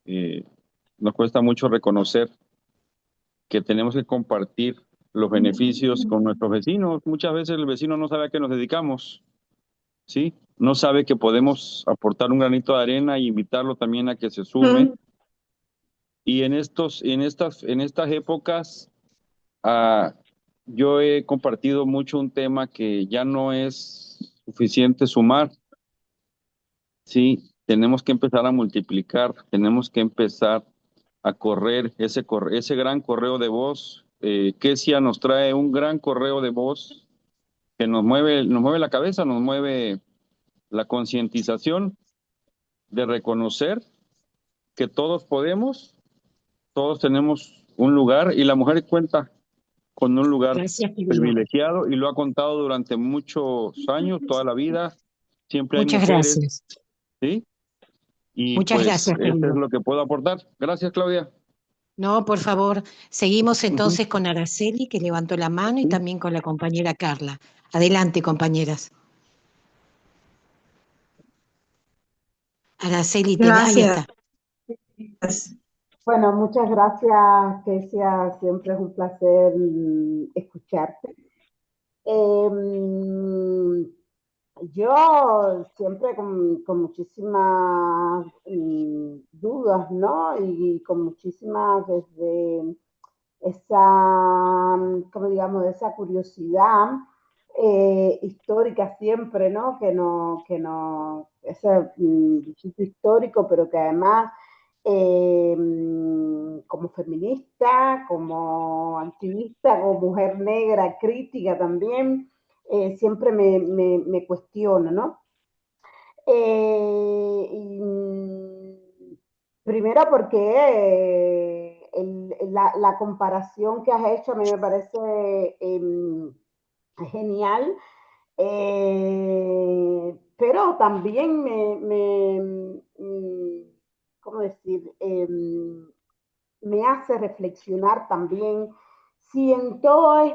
A: eh, nos cuesta mucho reconocer que tenemos que compartir los beneficios con nuestros vecinos. Muchas veces el vecino no sabe a qué nos dedicamos, ¿sí? No sabe que podemos aportar un granito de arena y invitarlo también a que se sume. Y en estas épocas, ah, yo he compartido mucho un tema que ya no es suficiente sumar, ¿sí? Tenemos que empezar a multiplicar, tenemos que empezar a correr ese gran correo de voz. Kesia nos trae un gran correo de voz que nos mueve la cabeza, nos mueve la concientización de reconocer que todos podemos, todos tenemos un lugar y la mujer cuenta con un lugar
B: Gracias, querido.
A: privilegiado y lo ha contado durante muchos años, toda la vida. Siempre hay
B: Muchas
A: mujeres,
B: gracias.
A: ¿sí? Y
B: Muchas
A: pues
B: gracias,
A: eso es
B: querido.
A: lo que puedo aportar. Gracias, Claudia.
B: No, por favor, seguimos
A: Ujú.
B: entonces con Araceli, que levantó la mano, y
A: Sí.
B: también con la compañera Carla. Adelante, compañeras. Araceli, ahí está.
C: Gracias.
D: Bueno, muchas gracias, Kesia. Siempre es un placer escucharte. Em, yo siempre con muchísimas dudas, ¿no? Y con muchísimas desde esa, como digamos, esa curiosidad histórica siempre, ¿no? Ese bichito histórico, pero que además como feminista, como activista, como mujer negra, crítica también, siempre me cuestiono, ¿no? Primero porque la comparación que has hecho a mí me parece genial, pero también ¿cómo decir? Me hace reflexionar también si en todo es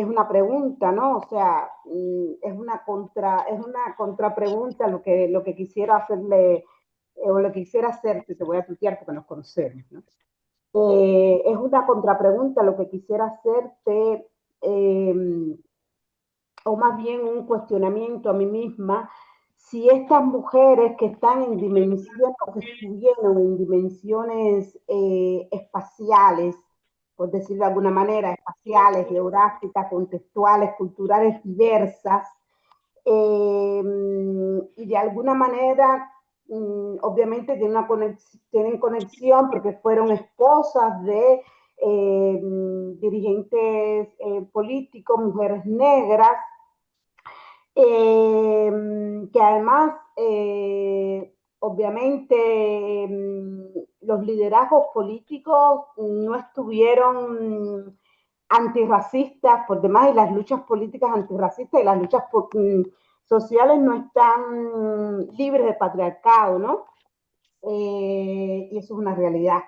D: una pregunta, ¿no? O sea, es una contrapregunta lo que quisiera hacerle, o lo que quisiera hacerte, te voy a tutear porque nos conocemos, ¿no? Es una contrapregunta lo que quisiera hacerte, o más bien un cuestionamiento a mí misma, si estas mujeres que están en dimensiones, o que estuvieron en dimensiones espaciales, por decirlo de alguna manera, espaciales, geográficas, contextuales, culturales diversas, y de alguna manera, obviamente tienen conexión porque fueron esposas de dirigentes políticos, mujeres negras, que además, obviamente, los liderazgos políticos no estuvieron antirracistas por demás, y las luchas políticas antirracistas y las luchas sociales no están libres de patriarcado, ¿no? Y eso es una realidad.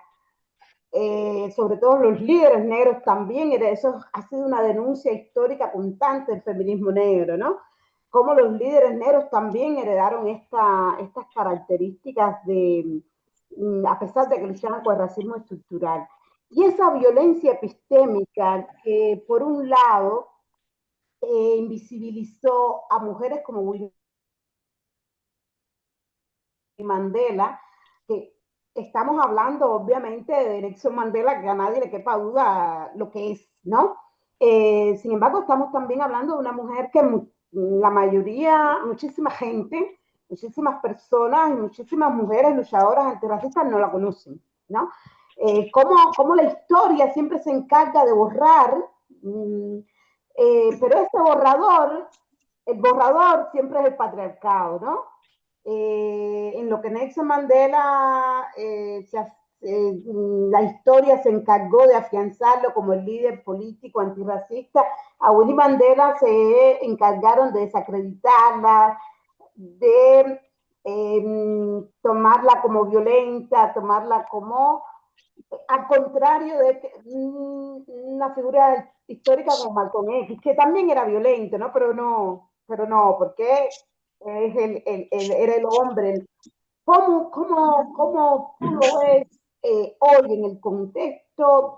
D: Sobre todo los líderes negros también, eso ha sido una denuncia histórica constante del feminismo negro, ¿no? Cómo los líderes negros también heredaron estas características a pesar de que luchaban con el racismo estructural. Y esa violencia epistémica que, por un lado, invisibilizó a mujeres como William Mandela, que estamos hablando obviamente de Nelson Mandela, que a nadie le quepa duda lo que es, ¿no? Sin embargo, estamos también hablando de una mujer que la mayoría, muchísima gente, muchísimas personas y muchísimas mujeres luchadoras antirracistas no la conocen, ¿no? Cómo la historia siempre se encarga de borrar, pero ese borrador, el borrador siempre es el patriarcado, ¿no? En lo que Nelson Mandela la historia se encargó de afianzarlo como el líder político antirracista. A Winnie Mandela se encargaron de desacreditarla, de tomarla como violenta, tomarla como, al contrario de una figura histórica como Malcolm X, que también era violento, ¿no? Pero no, porque era el hombre. ¿Cómo tú lo ves hoy en el contexto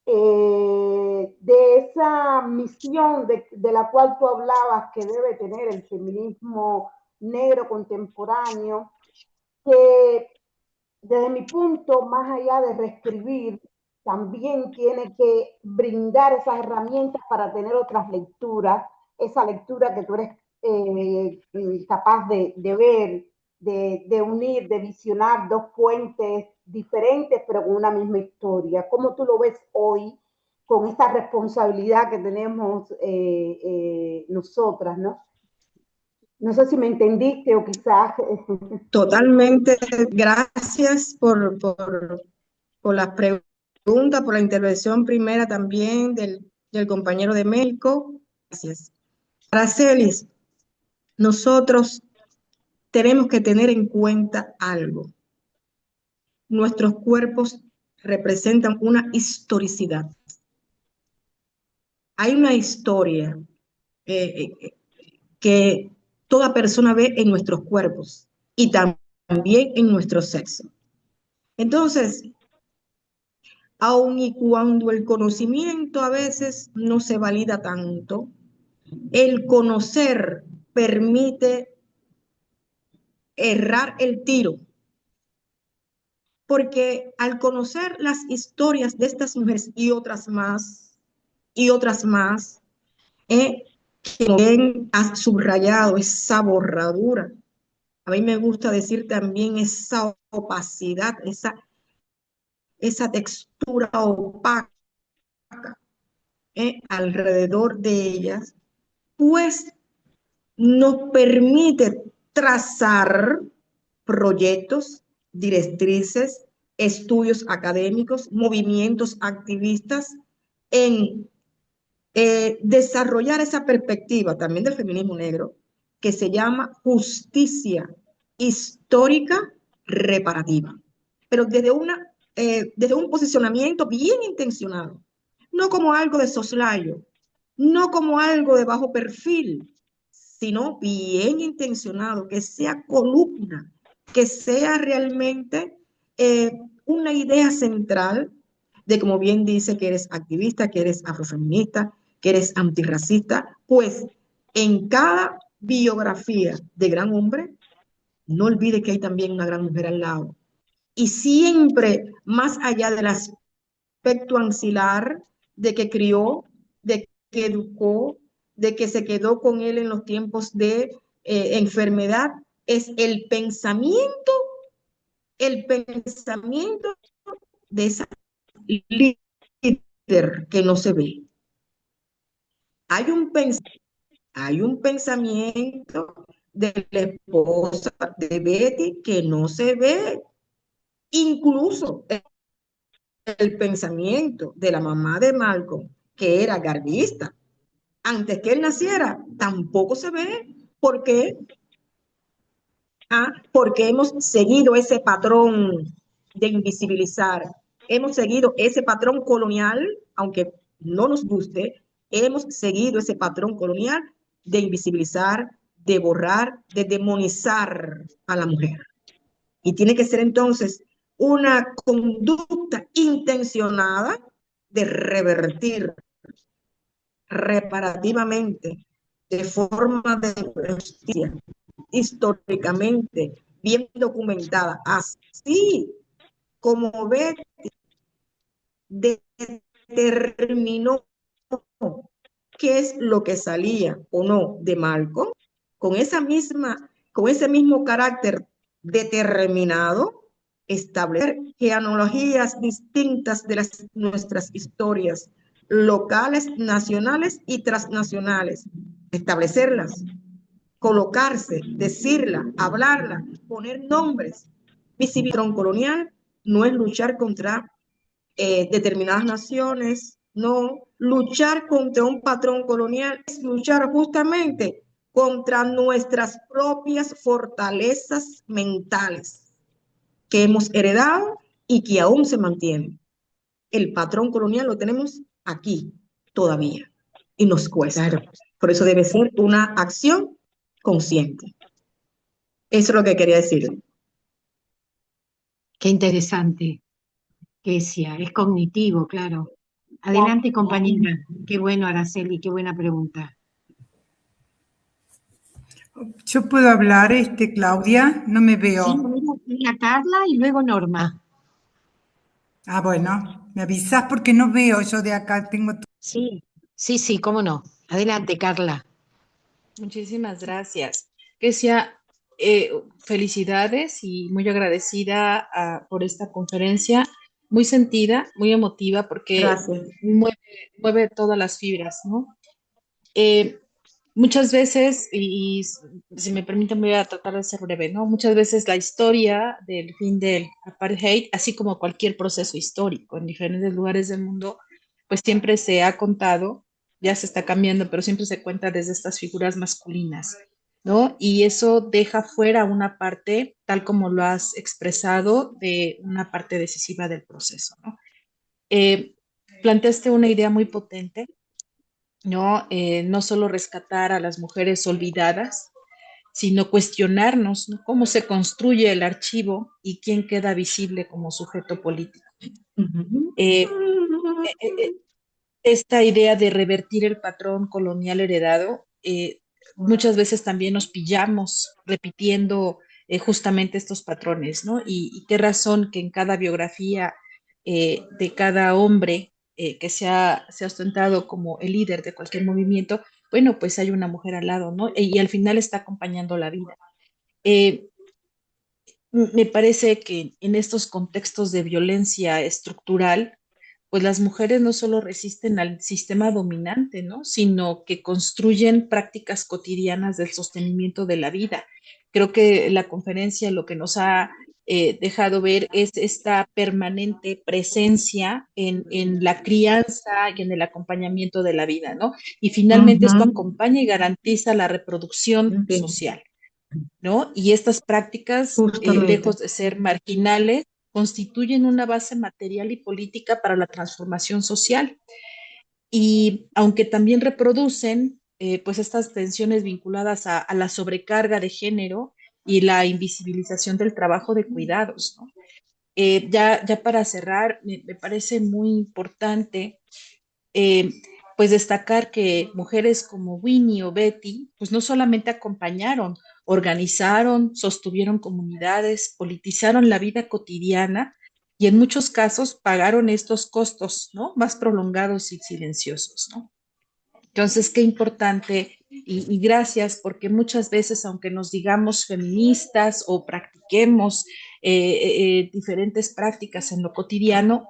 D: de esa misión de la cual tú hablabas que debe tener el feminismo negro contemporáneo, que desde mi punto, más allá de reescribir, también tiene que brindar esas herramientas para tener otras lecturas, esa lectura que tú eres capaz de ver, de unir, de visionar dos fuentes diferentes, pero con una misma historia. ¿Cómo tú lo ves hoy con esta responsabilidad que tenemos nosotras, ¿no? No sé si me entendiste o quizás...
C: Totalmente, gracias por las preguntas, por la intervención primera también del compañero de México. Gracias. Aracelis, nosotros tenemos que tener en cuenta algo. Nuestros cuerpos representan una historicidad. Hay una historia que toda persona ve en nuestros cuerpos y también en nuestro sexo. Entonces, aun y cuando el conocimiento a veces no se valida tanto, el conocer permite errar el tiro, porque al conocer las historias de estas mujeres y otras más, que bien has subrayado esa borradura. A mí me gusta decir también esa opacidad, esa textura opaca alrededor de ellas, pues nos permite trazar proyectos, directrices, estudios académicos, movimientos activistas en desarrollar esa perspectiva también del feminismo negro que se llama justicia histórica reparativa, pero desde un posicionamiento bien intencionado, no como algo de soslayo, no como algo de bajo perfil, sino bien intencionado, que sea columna, que sea realmente una idea central de, como bien dice, que eres activista, que eres afrofeminista, que eres antirracista, pues en cada biografía de gran hombre, no olvide que hay también una gran mujer al lado. Y siempre, más allá del aspecto ancilar, de que crió, de que educó, de que se quedó con él en los tiempos de enfermedad, es el pensamiento de esa líder que no se ve. Hay un pensamiento de la esposa de Betty que no se ve. Incluso el pensamiento de la mamá de Malcolm, que era garbista, antes que él naciera, tampoco se ve. ¿Por qué? Porque hemos seguido ese patrón de invisibilizar, hemos seguido ese patrón colonial, aunque no nos guste, hemos seguido ese patrón colonial de invisibilizar, de borrar, de demonizar a la mujer. Y tiene que ser entonces una conducta intencionada de revertir reparativamente, de forma de justicia, históricamente bien documentada, así como Betty determinó qué es lo que salía o no de Malcolm, con ese mismo carácter determinado, establecer genealogías distintas de nuestras historias locales, nacionales y transnacionales, establecerlas, colocarse, decirla, hablarla, poner nombres, visibilización colonial no es luchar contra determinadas naciones, no, luchar contra un patrón colonial es luchar justamente contra nuestras propias fortalezas mentales que hemos heredado y que aún se mantienen. El patrón colonial lo tenemos aquí todavía y nos cuesta.
B: Claro.
C: Por eso debe ser una acción consciente. Eso es lo que quería decir.
B: Qué interesante, Kesia. Es cognitivo, claro. Adelante, compañera. Qué bueno, Araceli, qué buena pregunta.
E: Yo puedo hablar, Claudia, no me
B: Sí,
E: veo.
B: mira, Carla y luego Norma.
E: Ah, bueno, me avisás porque no veo yo de acá, tengo...
B: Sí, sí, sí, cómo no. Adelante, Carla.
F: Muchísimas gracias. Kesia, felicidades y muy agradecida por esta conferencia, muy sentida, muy emotiva, porque
C: Gracias.
F: mueve todas las fibras, ¿no? Eh, Muchas veces, y si me permiten, voy a tratar de ser breve, ¿no? Muchas veces la historia del fin del apartheid, así como cualquier proceso histórico en diferentes lugares del mundo, pues siempre se ha contado, ya se está cambiando, pero siempre se cuenta desde estas figuras masculinas, ¿no? Y eso deja fuera una parte, tal como lo has expresado, de una parte decisiva del proceso, ¿no? Eh, Planteaste una idea muy potente, ¿no? No solo rescatar a las mujeres olvidadas, sino cuestionarnos, ¿no? Cómo se construye el archivo y quién queda visible como sujeto político. Eh, eh, Esta idea de revertir el patrón colonial heredado, muchas veces también nos pillamos repitiendo justamente estos patrones, ¿no? Y qué razón que en cada biografía de cada hombre que se ha ostentado como el líder de cualquier movimiento, bueno, pues hay una mujer al lado, ¿no? Y al final está acompañando la vida. Eh, Me parece que en estos contextos de violencia estructural, pues las mujeres no solo resisten al sistema dominante, ¿no? Sino que construyen prácticas cotidianas del sostenimiento de la vida. Creo que la conferencia lo que nos ha dejado ver es esta permanente presencia en la crianza y en el acompañamiento de la vida, ¿no? Y finalmente esto acompaña y garantiza la reproducción social, ¿no? Y estas prácticas,
C: Justamente.
F: lejos de ser marginales, constituyen una base material y política para la transformación social. Y aunque también reproducen pues estas tensiones vinculadas a la sobrecarga de género y la invisibilización del trabajo de cuidados, ¿no? Ya para cerrar, me parece muy importante eh, pues destacar que mujeres como Winnie o Betty, pues no solamente acompañaron, organizaron, sostuvieron comunidades, politizaron la vida cotidiana y en muchos casos pagaron estos costos, ¿no? Más prolongados y silenciosos, ¿no? Entonces, qué importante y gracias porque muchas veces, aunque nos digamos feministas o practiquemos diferentes prácticas en lo cotidiano,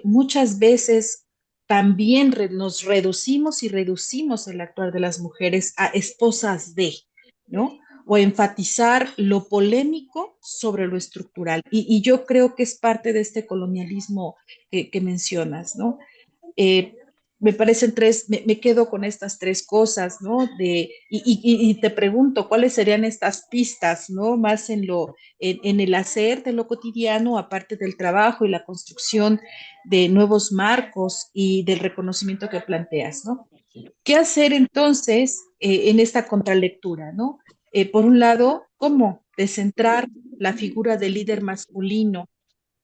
F: muchas veces también nos reducimos y reducimos el actuar de las mujeres a esposas de, ¿no? O enfatizar lo polémico sobre lo estructural. Y yo creo que es parte de este colonialismo que mencionas, ¿no? Eh, Me parecen tres, me quedo con estas tres cosas, ¿no? Y te pregunto, ¿cuáles serían estas pistas, ¿no? Más en el hacer de lo cotidiano, aparte del trabajo y la construcción de nuevos marcos y del reconocimiento que planteas, ¿no? ¿Qué hacer entonces en esta contralectura, ¿no? Por un lado, ¿cómo descentrar la figura del líder masculino?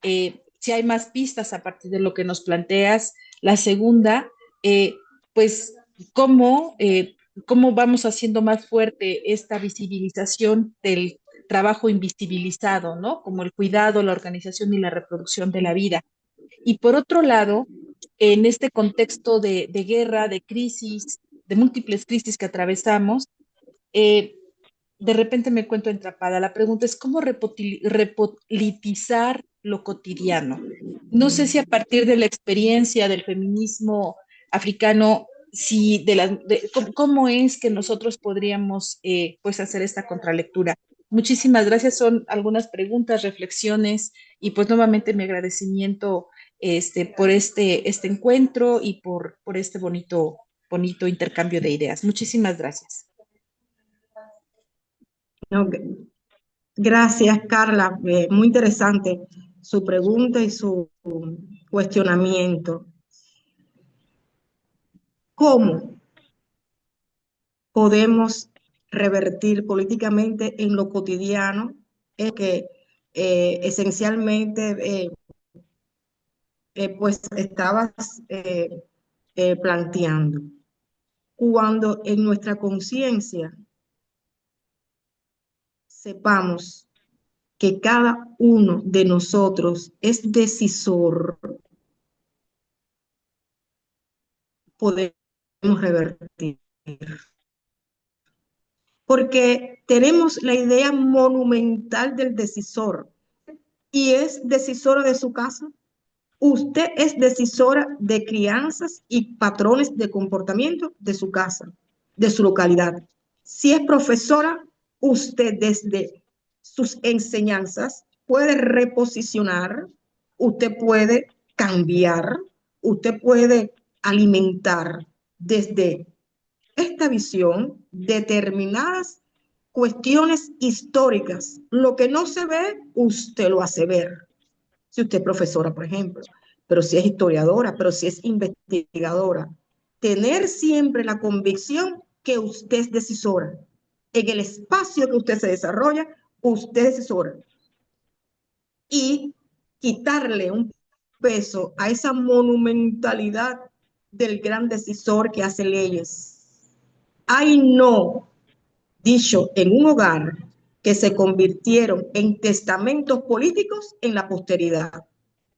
F: Si hay más pistas a partir de lo que nos planteas. La segunda, pues, ¿cómo vamos haciendo más fuerte esta visibilización del trabajo invisibilizado, ¿no? Como el cuidado, la organización y la reproducción de la vida. Y por otro lado, en este contexto de guerra, de crisis, de múltiples crisis que atravesamos, eh, de repente me encuentro atrapada. La pregunta es cómo repolitizar lo cotidiano. No sé si a partir de la experiencia del feminismo africano, si cómo es que nosotros podríamos pues hacer esta contralectura. Muchísimas gracias. Son algunas preguntas, reflexiones y pues nuevamente mi agradecimiento por este encuentro y por este bonito intercambio de ideas. Muchísimas gracias.
C: No, gracias, Carla. Muy interesante su pregunta y su cuestionamiento. ¿Cómo podemos revertir políticamente en lo cotidiano? Es que esencialmente pues estabas planteando. Cuando en nuestra conciencia sepamos que cada uno de nosotros es decisor, podemos revertir. Porque tenemos la idea monumental del decisor y es decisora de su casa. Usted es decisora de crianzas y patrones de comportamiento de su casa, de su localidad. Si es profesora, usted desde sus enseñanzas puede reposicionar, usted puede cambiar, usted puede alimentar desde esta visión determinadas cuestiones históricas. Lo que no se ve, usted lo hace ver. Si usted es profesora, por ejemplo, pero si es historiadora, pero si es investigadora, tener siempre la convicción que usted es decisora. En el espacio que usted se desarrolla, usted es decisora. Y quitarle un peso a esa monumentalidad del gran decisor que hace leyes. Hay no dicho en un hogar que se convirtieron en testamentos políticos en la posteridad,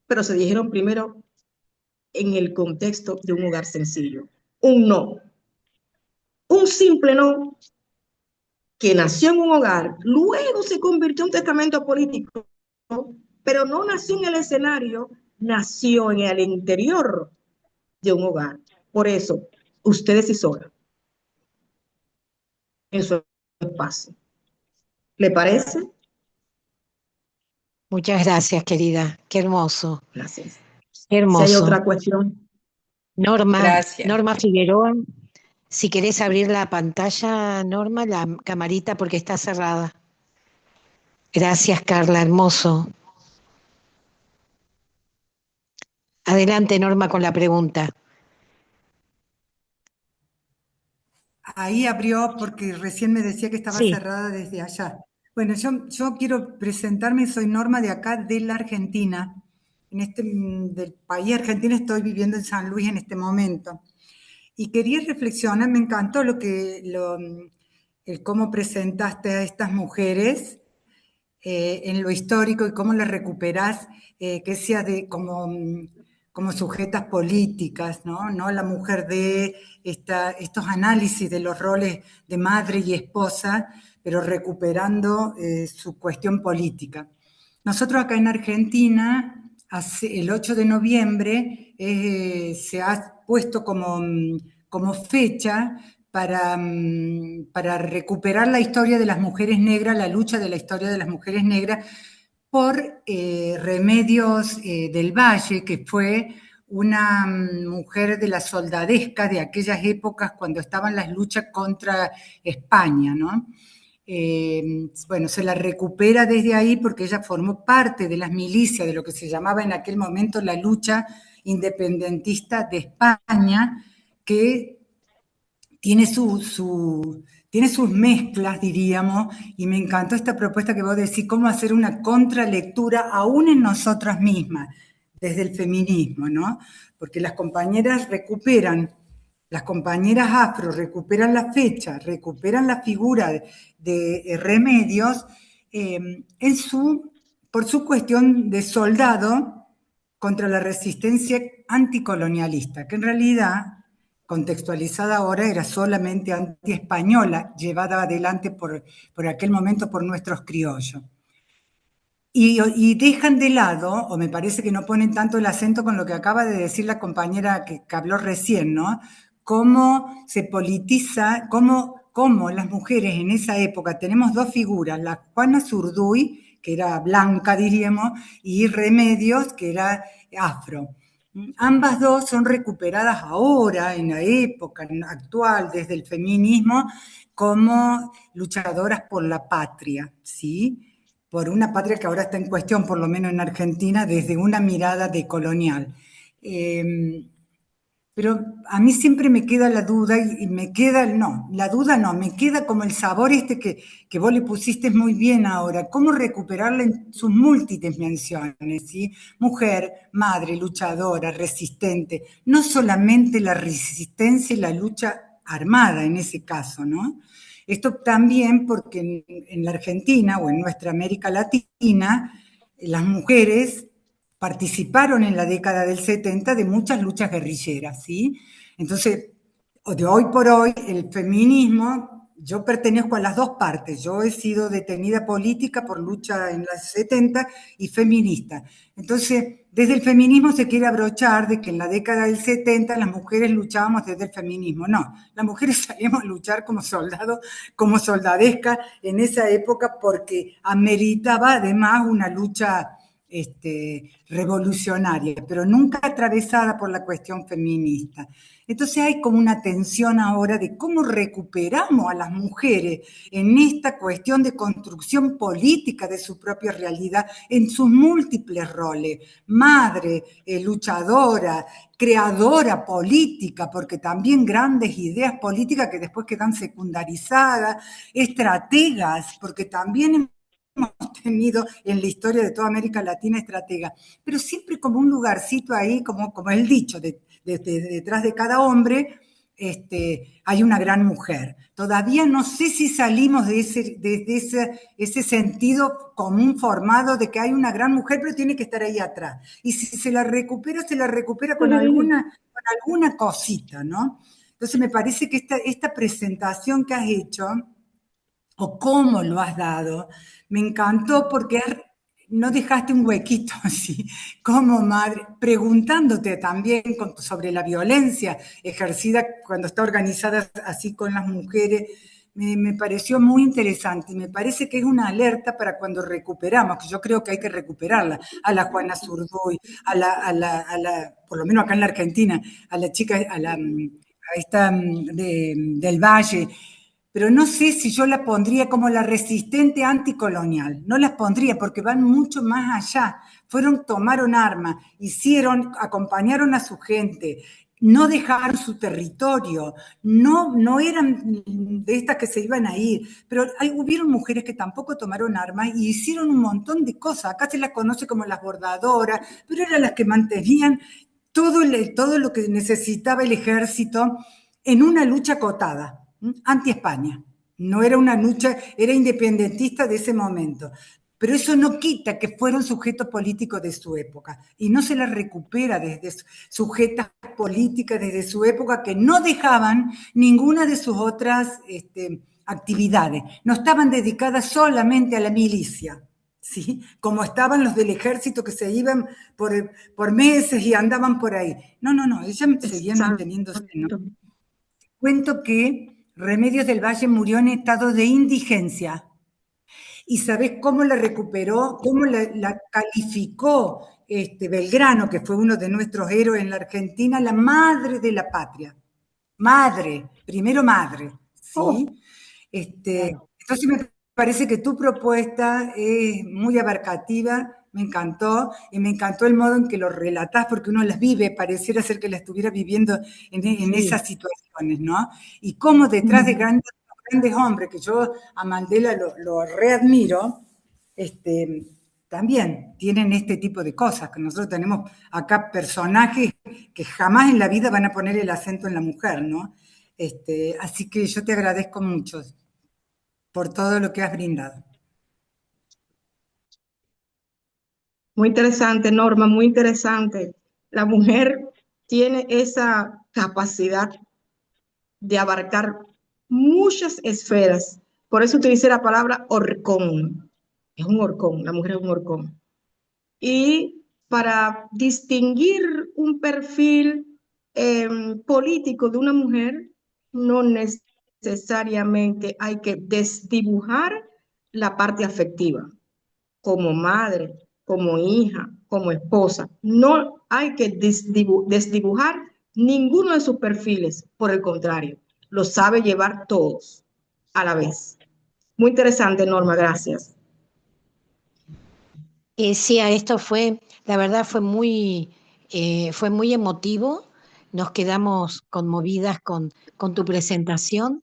C: pero se dijeron primero en el contexto de un hogar sencillo. Un no, un simple no, que nació en un hogar, luego se convirtió en un testamento político, pero no nació en el escenario, nació en el interior de un hogar. Por eso, usted es decisora en su espacio. ¿Le parece?
G: Muchas gracias, querida. Qué hermoso.
C: Gracias.
G: Qué
C: Si hay
G: hermoso.
C: otra cuestión.
F: Gracias.
G: Norma Figueroa, si querés abrir la pantalla, Norma, la camarita porque está cerrada. Gracias, Carla, hermoso. Adelante, Norma, con la pregunta.
E: Ahí abrió porque recién me decía que estaba
G: Sí.
E: cerrada desde allá. Bueno, yo quiero presentarme, soy Norma de acá, de la Argentina. Del país Argentina, estoy viviendo en San Luis en este momento. Y quería reflexionar, me encantó el cómo presentaste a estas mujeres en lo histórico y cómo las recuperás, que sea como sujetas políticas, ¿no? No la mujer de estos análisis de los roles de madre y esposa, pero recuperando su cuestión política. Nosotros acá en Argentina, el 8 de noviembre, se ha puesto como fecha para recuperar la historia de las mujeres negras, la lucha de la historia de las mujeres negras, por Remedios del Valle, que fue una mujer de la soldadesca de aquellas épocas cuando estaban las luchas contra España, ¿no? Bueno, se la recupera desde ahí porque ella formó parte de las milicias, de lo que se llamaba en aquel momento la lucha independentista de España, que tiene sus mezclas, diríamos, y me encantó esta propuesta que vos decís, cómo hacer una contralectura aún en nosotras mismas, desde el feminismo, ¿no? Porque las compañeras afro recuperan la fecha, recuperan la figura de Remedios por su cuestión de soldado contra la resistencia anticolonialista, que en realidad, contextualizada ahora, era solamente antiespañola, llevada adelante por aquel momento por nuestros criollos. Y dejan de lado, o me parece que no ponen tanto el acento con lo que acaba de decir la compañera que habló recién, ¿no? Cómo se politiza, cómo cómo las mujeres en esa época, tenemos dos figuras, la Juana Zurduy, que era blanca, diríamos, y Remedios, que era afro. Ambas dos son recuperadas ahora, en la época actual, desde el feminismo, como luchadoras por la patria, ¿sí? Por una patria que ahora está en cuestión, por lo menos en Argentina, desde una mirada decolonial. Pero a mí siempre me queda la duda, y me queda, no, la duda no, me queda como el sabor este que vos le pusiste muy bien ahora, cómo recuperarla en sus múltiples menciones, ¿sí? Mujer, madre, luchadora, resistente, no solamente la resistencia y la lucha armada en ese caso, ¿no? Esto también porque en la Argentina o en nuestra América Latina, las mujeres participaron en la década del 70 de muchas luchas guerrilleras, ¿sí? Entonces, de hoy por hoy, el feminismo, yo pertenezco a las dos partes. Yo he sido detenida política por lucha en los 70 y feminista. Entonces, desde el feminismo se quiere abrochar de que en la década del 70 las mujeres luchábamos desde el feminismo. No, las mujeres salíamos a luchar como soldados, como soldadesca en esa época porque ameritaba además una lucha revolucionaria, pero nunca atravesada por la cuestión feminista. Entonces hay como una tensión ahora de cómo recuperamos a las mujeres en esta cuestión de construcción política de su propia realidad en sus múltiples roles, madre, luchadora, creadora política, porque también grandes ideas políticas que después quedan secundarizadas, estrategas, porque también hemos tenido en la historia de toda América Latina estratega, pero siempre como un lugarcito ahí, como el dicho, detrás de cada hombre hay una gran mujer. Todavía no sé si salimos de ese sentido común formado de que hay una gran mujer, pero tiene que estar ahí atrás. Y si se la recupera con alguna cosita, ¿no? Entonces me parece que esta presentación que has hecho, o cómo lo has dado, me encantó porque no dejaste un huequito así, como madre, preguntándote también sobre la violencia ejercida cuando está organizada así con las mujeres. Me pareció muy interesante y me parece que es una alerta para cuando recuperamos, que yo creo que hay que recuperarla, a la Juana Zurduy, por lo menos acá en la Argentina, a la chica, a esta del Valle, pero no sé si yo la pondría como la resistente anticolonial, no las pondría porque van mucho más allá, tomaron armas, acompañaron a su gente, no dejaron su territorio, no eran de estas que se iban a ir, pero hubieron mujeres que tampoco tomaron armas y hicieron un montón de cosas, acá se las conoce como las bordadoras, pero eran las que mantenían todo lo que necesitaba el ejército en una lucha acotada anti-España. No era una lucha, era independentista de ese momento. Pero eso no quita que fueron sujetos políticos de su época y no se las recupera desde sujetas políticas desde su época que no dejaban ninguna de sus otras actividades. No estaban dedicadas solamente a la milicia, ¿sí? Como estaban los del ejército que se iban por meses y andaban por ahí. No, ellas seguían manteniéndose, ¿no? Cuento que Remedios del Valle murió en estado de indigencia. ¿Y sabés cómo la recuperó? ¿Cómo la calificó Belgrano, que fue uno de nuestros héroes en la Argentina, la madre de la patria? Madre, primero madre, ¿sí? Entonces me parece que tu propuesta es muy abarcativa, me encantó, y me encantó el modo en que lo relatás, porque uno las vive, pareciera ser que la estuviera viviendo en esas situaciones, ¿no? Y cómo detrás de grandes hombres, que yo a Mandela lo readmiro, también tienen este tipo de cosas, que nosotros tenemos acá personajes que jamás en la vida van a poner el acento en la mujer, ¿no? Así que yo te agradezco mucho por todo lo que has brindado.
C: Muy interesante, Norma, muy interesante. La mujer tiene esa capacidad de abarcar muchas esferas. Por eso utilicé la palabra horcón. Es un horcón, la mujer es un horcón. Y para distinguir un perfil político de una mujer, no necesariamente hay que desdibujar la parte afectiva, como madre, como hija, como esposa. No hay que desdibujar ninguno de sus perfiles, por el contrario, lo sabe llevar todos a la vez. Muy interesante, Norma, gracias.
G: Sí, esto fue, la verdad fue muy emotivo. Nos quedamos conmovidas con tu presentación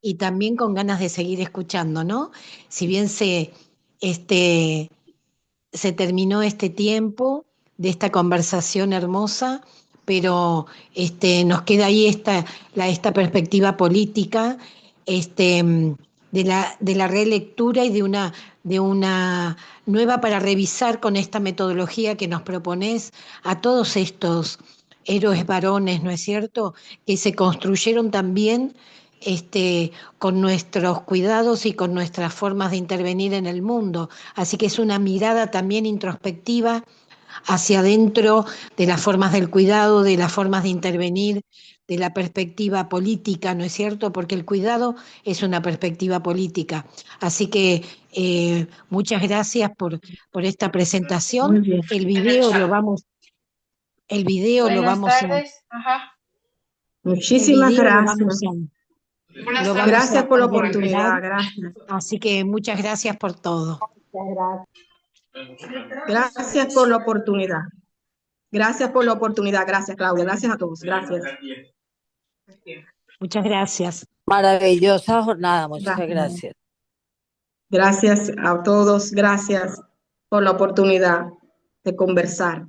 G: y también con ganas de seguir escuchando, ¿no? Si bien este, se terminó este tiempo de esta conversación hermosa, pero nos queda ahí esta perspectiva política, de la relectura y de una nueva para revisar con esta metodología que nos propones a todos estos héroes varones, ¿no es cierto?, que se construyeron también con nuestros cuidados y con nuestras formas de intervenir en el mundo. Así que es una mirada también introspectiva hacia adentro de las formas del cuidado, de las formas de intervenir, de la perspectiva política, ¿no es cierto? Porque el cuidado es una perspectiva política. Así que muchas gracias por esta presentación.
C: Muy bien.
G: El video lo vamos
H: Buenas
G: a...
H: tardes. Ajá.
C: Muchísimas gracias.
H: Buenas tardes.
C: Gracias por la
G: recuperar.
C: oportunidad, gracias.
G: Así que muchas gracias por todo.
D: Muchas gracias.
C: Gracias por la oportunidad. Gracias por la oportunidad. Gracias, Claudia. Gracias a todos. Gracias.
G: Muchas gracias.
I: Maravillosa jornada, muchas gracias.
C: Gracias a todos. Gracias por la oportunidad de conversar.